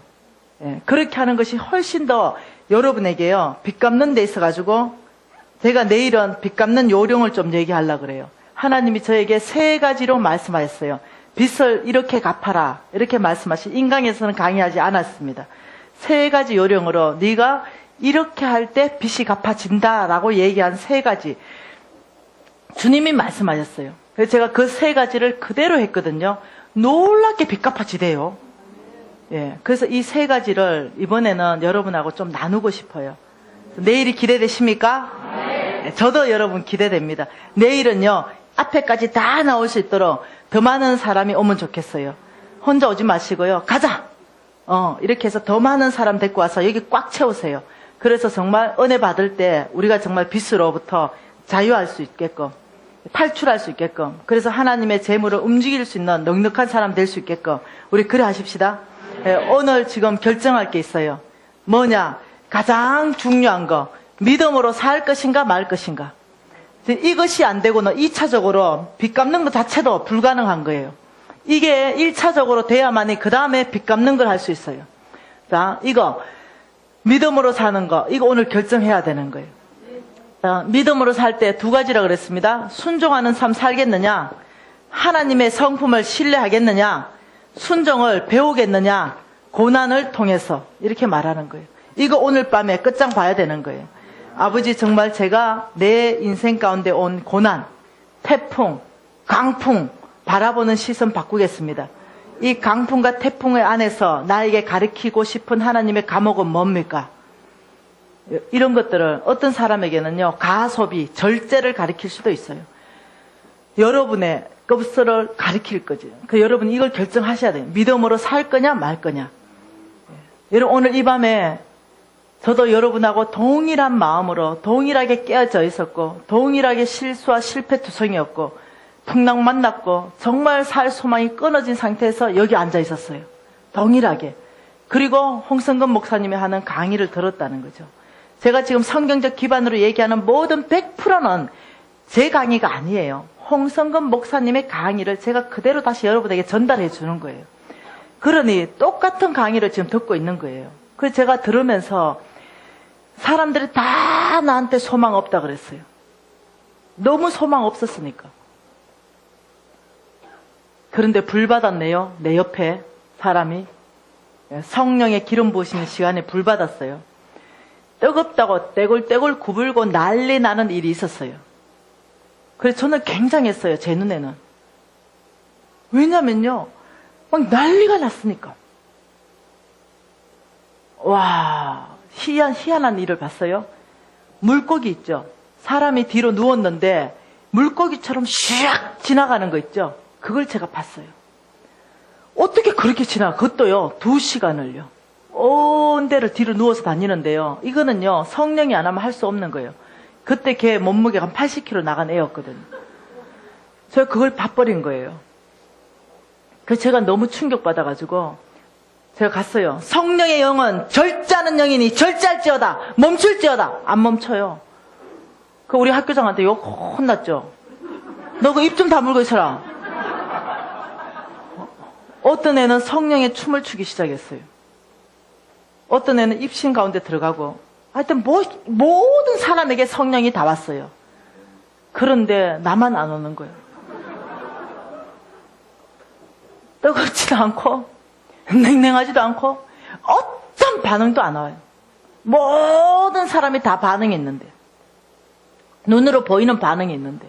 예, 그렇게 하는 것이 훨씬 더 여러분에게요, 빚 갚는 데 있어가지고, 제가 내일은 빚 갚는 요령을 좀 얘기하려고 그래요. 하나님이 저에게 3가지로 말씀하셨어요. 빚을 이렇게 갚아라. 이렇게 말씀하신 인강에서는 강의하지 않았습니다. 3가지 요령으로 네가 이렇게 할 때 빚이 갚아진다라고 얘기한 3가지. 주님이 말씀하셨어요. 그래서 제가 그 3가지를 그대로 했거든요. 놀랍게 빚 갚아지대요. 예, 그래서 이 3가지를 이번에는 여러분하고 좀 나누고 싶어요. 내일이 기대되십니까? 네. 저도 여러분 기대됩니다. 내일은요, 앞에까지 다 나올 수 있도록 더 많은 사람이 오면 좋겠어요. 혼자 오지 마시고요. 가자! 이렇게 해서 더 많은 사람 데리고 와서 여기 꽉 채우세요. 그래서 정말 은혜 받을 때 우리가 정말 빚으로부터 자유할 수 있게끔, 탈출할 수 있게끔, 그래서 하나님의 재물을 움직일 수 있는 넉넉한 사람 될 수 있게끔 우리 그래 하십시다. 예, 오늘 지금 결정할 게 있어요. 뭐냐? 가장 중요한 거, 믿음으로 살 것인가 말 것인가. 이것이 안 되고는 2차적으로 빚 갚는 것 자체도 불가능한 거예요. 이게 1차적으로 돼야만이 그 다음에 빚 갚는 걸 할 수 있어요. 자, 이거 믿음으로 사는 거, 이거 오늘 결정해야 되는 거예요. 자, 믿음으로 살 때 2가지라 그랬습니다. 순종하는 삶 살겠느냐, 하나님의 성품을 신뢰하겠느냐, 순종을 배우겠느냐, 고난을 통해서 이렇게 말하는 거예요. 이거 오늘 밤에 끝장 봐야 되는 거예요. 아버지, 정말 제가 내 인생 가운데 온 고난, 태풍, 강풍 바라보는 시선 바꾸겠습니다. 이 강풍과 태풍의 안에서 나에게 가르치고 싶은 하나님의 감옥은 뭡니까? 이런 것들을 어떤 사람에게는요, 가소비, 절제를 가르칠 수도 있어요. 여러분의 것을 가르칠 거지. 여러분 이걸 결정하셔야 돼요. 믿음으로 살 거냐 말 거냐. 여러분, 오늘 이 밤에 저도 여러분하고 동일한 마음으로 동일하게 깨어져 있었고, 동일하게 실수와 실패투성이었고, 풍랑 만났고, 정말 살 소망이 끊어진 상태에서 여기 앉아 있었어요. 동일하게. 그리고 홍성근 목사님이 하는 강의를 들었다는 거죠. 제가 지금 성경적 기반으로 얘기하는 모든 100%는 제 강의가 아니에요. 홍성근 목사님의 강의를 제가 그대로 다시 여러분에게 전달해 주는 거예요. 그러니 똑같은 강의를 지금 듣고 있는 거예요. 그래서 제가 들으면서 사람들이 다 나한테 소망 없다 그랬어요. 너무 소망 없었으니까. 그런데 불 받았네요. 내 옆에 사람이 성령의 기름 부으시는 시간에 불 받았어요. 뜨겁다고 떼굴떼굴 구불고 난리 나는 일이 있었어요. 그래서 저는 굉장했어요. 제 눈에는. 왜냐면요, 막 난리가 났으니까. 와, 희한한 일을 봤어요. 물고기 있죠. 사람이 뒤로 누웠는데 물고기처럼 슉 지나가는 거 있죠. 그걸 제가 봤어요. 어떻게 그렇게 지나가? 그것도요, 2시간을요. 온 데를 뒤로 누워서 다니는데요. 이거는요, 성령이 안 하면 할 수 없는 거예요. 그때 걔 몸무게가 한 80kg 나간 애였거든요. 제가 그걸 봐버린 거예요. 그래서 제가 너무 충격받아가지고 제가 갔어요. 성령의 영은 절제하는 영이니 절제할지어다. 멈출지어다. 안 멈춰요. 그 우리 학교장한테 욕 혼났죠. 너 그 입 좀 다물고 있어라. 어떤 애는 성령의 춤을 추기 시작했어요. 어떤 애는 입신 가운데 들어가고, 하여튼 모든 사람에게 성령이 다 왔어요. 그런데 나만 안 오는 거예요. 뜨겁지도 않고 냉랭하지도 않고 어떤 반응도 안 와요. 모든 사람이 다 반응이 있는데, 눈으로 보이는 반응이 있는데.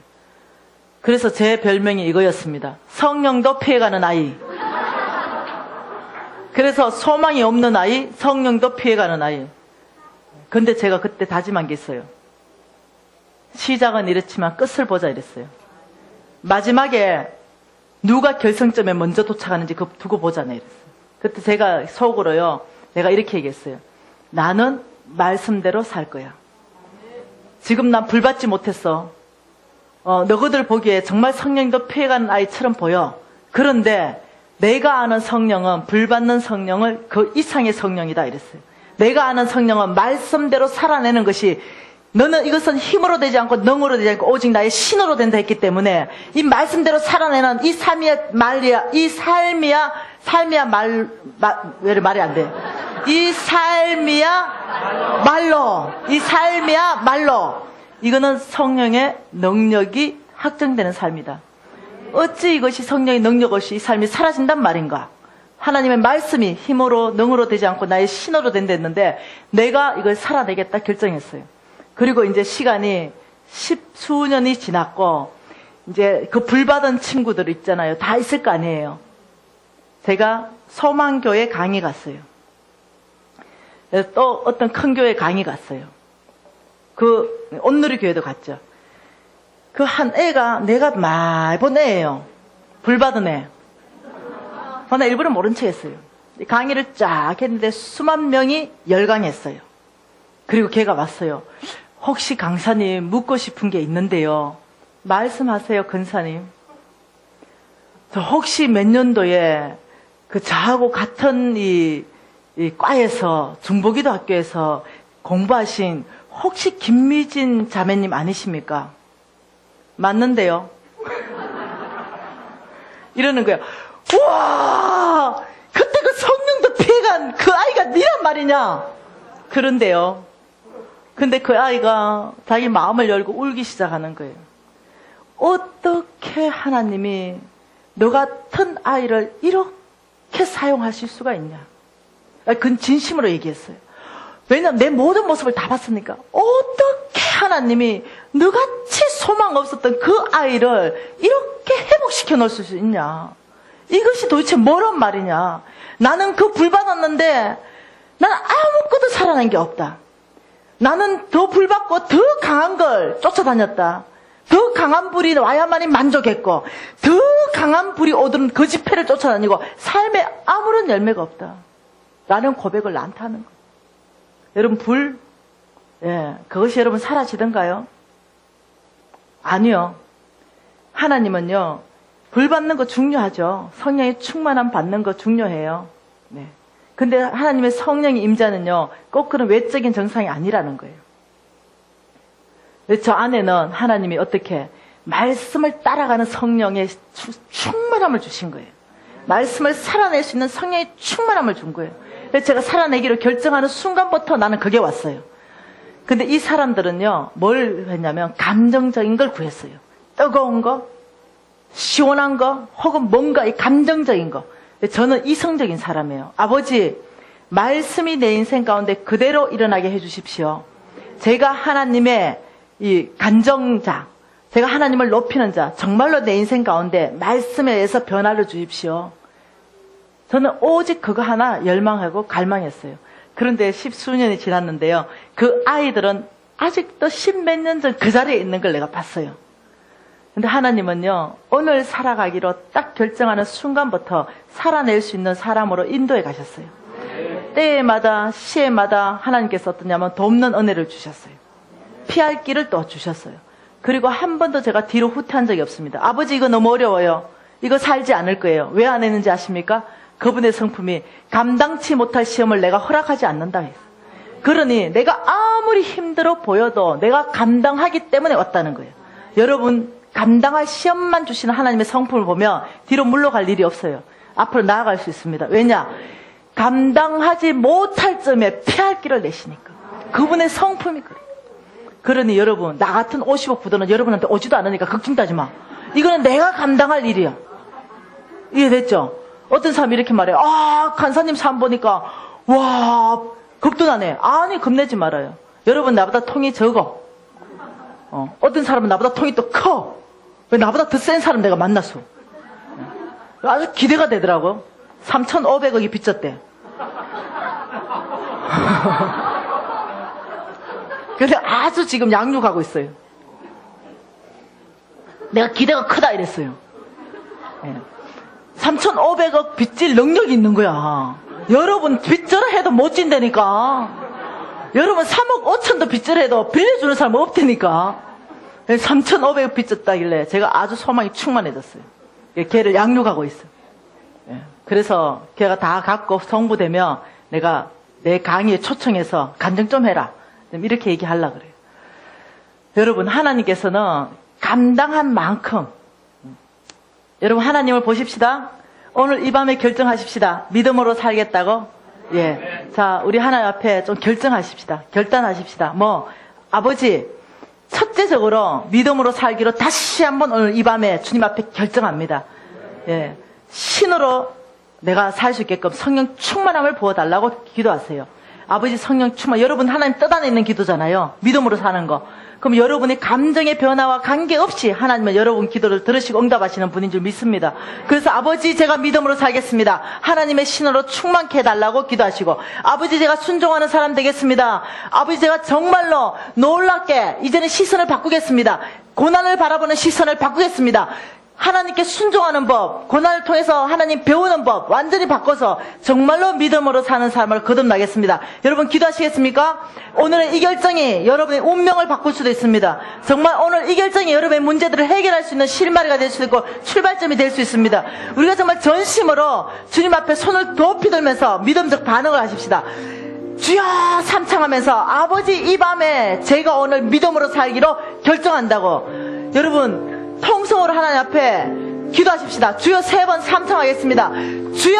그래서 제 별명이 이거였습니다. 성령도 피해가는 아이. 그래서 소망이 없는 아이, 성령도 피해가는 아이. 근데 제가 그때 다짐한 게 있어요. 시작은 이렇지만 끝을 보자 이랬어요. 마지막에 누가 결승점에 먼저 도착하는지 그거 두고 보자네 이랬어요. 그때 제가 속으로요, 내가 이렇게 얘기했어요. 나는 말씀대로 살 거야. 지금 난 불받지 못했어. 너희들 보기에 정말 성령도 피해가는 아이처럼 보여. 그런데 내가 아는 성령은 불받는 성령을 그 이상의 성령이다 이랬어요. 내가 아는 성령은 말씀대로 살아내는 것이, 너는 이것은 힘으로 되지 않고 능으로 되지 않고 오직 나의 신으로 된다 했기 때문에 이 말씀대로 살아내는 이 삶이야 말이야, 이 삶이야 왜 말이 안 돼? 이 삶이야 말로, 이 삶이야 말로. 이거는 성령의 능력이 확정되는 삶이다. 어찌 이것이 성령의 능력 없이 이 삶이 사라진단 말인가? 하나님의 말씀이 힘으로 능으로 되지 않고 나의 신으로 된다 했는데 내가 이걸 살아내겠다 결정했어요. 그리고 이제 시간이 10수년이 지났고 이제 그 불받은 친구들 있잖아요. 다 있을 거 아니에요. 제가 소망교회 강의 갔어요. 또 어떤 큰 교회 강의 갔어요. 그 온누리 교회도 갔죠. 그 한 애가 내가 많이 본 애예요. 불받은 애. 나 일부러 모른 체 했어요. 강의를 쫙 했는데 수만 명이 열광했어요. 그리고 걔가 왔어요. 혹시 강사님 묻고 싶은 게 있는데요. 말씀하세요, 근사님. 저 혹시 몇 년도에 그 저하고 같은 이 과에서 중보기도 학교에서 공부하신 혹시 김미진 자매님 아니십니까? 맞는데요. 이러는 거예요. 우와! 그때 그 성령도 피해간 그 아이가 니란 말이냐? 그런데요. 근데 그 아이가 자기 마음을 열고 울기 시작하는 거예요. 어떻게 하나님이 너 같은 아이를 이렇게 사용하실 수가 있냐? 그건 진심으로 얘기했어요. 왜냐면 내 모든 모습을 다 봤으니까. 어떻게 하나님이 너같이 소망 없었던 그 아이를 이렇게 회복시켜 놓을 수 있냐? 이것이 도대체 뭐란 말이냐? 나는 그 불 받았는데 나는 아무것도 살아난 게 없다. 나는 더 불 받고 더 강한 걸 쫓아다녔다. 더 강한 불이 와야만이 만족했고 더 강한 불이 오던 그 집회를 쫓아다니고 삶에 아무런 열매가 없다. 라는 고백을 나한테 하는 거예요. 여러분, 불, 그것이 여러분 사라지던가요? 아니요. 하나님은요, 불 받는 거 중요하죠. 성령의 충만함 받는 거 중요해요. 네. 근데 하나님의 성령의 임재는요, 꼭 그런 외적인 정상이 아니라는 거예요. 저 안에는 하나님이 어떻게 말씀을 따라가는 성령의 충만함을 주신 거예요. 말씀을 살아낼 수 있는 성령의 충만함을 준 거예요. 그래서 제가 살아내기로 결정하는 순간부터 나는 그게 왔어요. 근데 이 사람들은요, 뭘 했냐면 감정적인 걸 구했어요. 뜨거운 거, 시원한 거, 혹은 뭔가 이 감정적인 거. 저는 이성적인 사람이에요. 아버지, 말씀이 내 인생 가운데 그대로 일어나게 해주십시오. 제가 하나님의 이 간정자, 제가 하나님을 높이는 자, 정말로 내 인생 가운데 말씀에 의해서 변화를 주십시오. 저는 오직 그거 하나 열망하고 갈망했어요. 그런데 10수년이 지났는데요, 그 아이들은 아직도 10몇 년 전 그 자리에 있는 걸 내가 봤어요. 근데 하나님은요, 오늘 살아가기로 딱 결정하는 순간부터 살아낼 수 있는 사람으로 인도해 가셨어요. 때마다 시에마다 하나님께서 어떠냐면 돕는 은혜를 주셨어요. 피할 길을 또 주셨어요. 그리고 한 번도 제가 뒤로 후퇴한 적이 없습니다. 아버지, 이거 너무 어려워요. 이거 살지 않을 거예요. 왜 안 했는지 아십니까? 그분의 성품이 감당치 못할 시험을 내가 허락하지 않는다 했어요. 그러니 내가 아무리 힘들어 보여도 내가 감당하기 때문에 왔다는 거예요. 여러분, 감당할 시험만 주시는 하나님의 성품을 보면 뒤로 물러갈 일이 없어요. 앞으로 나아갈 수 있습니다. 왜냐? 감당하지 못할 점에 피할 길을 내시니까. 그분의 성품이 그래요. 그러니 여러분, 나 같은 50억 부도는 여러분한테 오지도 않으니까 걱정도 하지 마. 이거는 내가 감당할 일이야. 이해됐죠? 어떤 사람이 이렇게 말해요. 아, 간사님 삶 보니까 와, 겁도 나네. 아니, 겁내지 말아요. 여러분, 나보다 통이 적어. 어떤 사람은 나보다 통이 또 커. 왜 나보다 더 센 사람 내가 만났어. 아주 기대가 되더라고. 3,500억이 빚졌대. 그래서 아주 지금 양육하고 있어요. 내가 기대가 크다 이랬어요. 3,500억 빚질 능력이 있는 거야. 여러분, 빚져라 해도 못 진다니까. 여러분, 3억 5천도 빚져라 해도 빌려주는 사람 없다니까. 3,500억 빚졌다길래 제가 아주 소망이 충만해졌어요. 걔를 양육하고 있어요. 그래서 걔가 다 갖고 성부되면 내가 내 강의에 초청해서 간증 좀 해라. 이렇게 얘기하려고 그래요. 여러분, 하나님께서는 감당한 만큼, 여러분, 하나님을 보십시다. 오늘 이 밤에 결정하십시다. 믿음으로 살겠다고? 예. 자, 우리 하나님 앞에 좀 결정하십시다. 결단하십시다. 아버지, 첫째적으로 믿음으로 살기로 다시 한번 오늘 이 밤에 주님 앞에 결정합니다. 예. 신으로 내가 살 수 있게끔 성령 충만함을 부어달라고 기도하세요. 아버지, 성령 충만. 여러분, 하나님 뜻 안에 있는 기도잖아요. 믿음으로 사는 거. 그럼 여러분의 감정의 변화와 관계없이 하나님은 여러분 기도를 들으시고 응답하시는 분인 줄 믿습니다. 그래서 아버지, 제가 믿음으로 살겠습니다. 하나님의 신으로 충만케 해달라고 기도하시고, 아버지, 제가 순종하는 사람 되겠습니다. 아버지, 제가 정말로 놀랍게 이제는 시선을 바꾸겠습니다. 고난을 바라보는 시선을 바꾸겠습니다. 하나님께 순종하는 법, 고난을 통해서 하나님 배우는 법 완전히 바꿔서 정말로 믿음으로 사는 삶을 거듭나겠습니다. 여러분, 기도하시겠습니까? 오늘의 이 결정이 여러분의 운명을 바꿀 수도 있습니다. 정말 오늘 이 결정이 여러분의 문제들을 해결할 수 있는 실마리가 될 수도 있고 출발점이 될 수 있습니다. 우리가 정말 전심으로 주님 앞에 손을 높이 들면서 믿음적 반응을 하십시다. 주여 삼창하면서, 아버지, 이 밤에 제가 오늘 믿음으로 살기로 결정한다고. 여러분, 통성으로 하나님 앞에 기도하십시다. 주여 3번 삼창하겠습니다. 주여!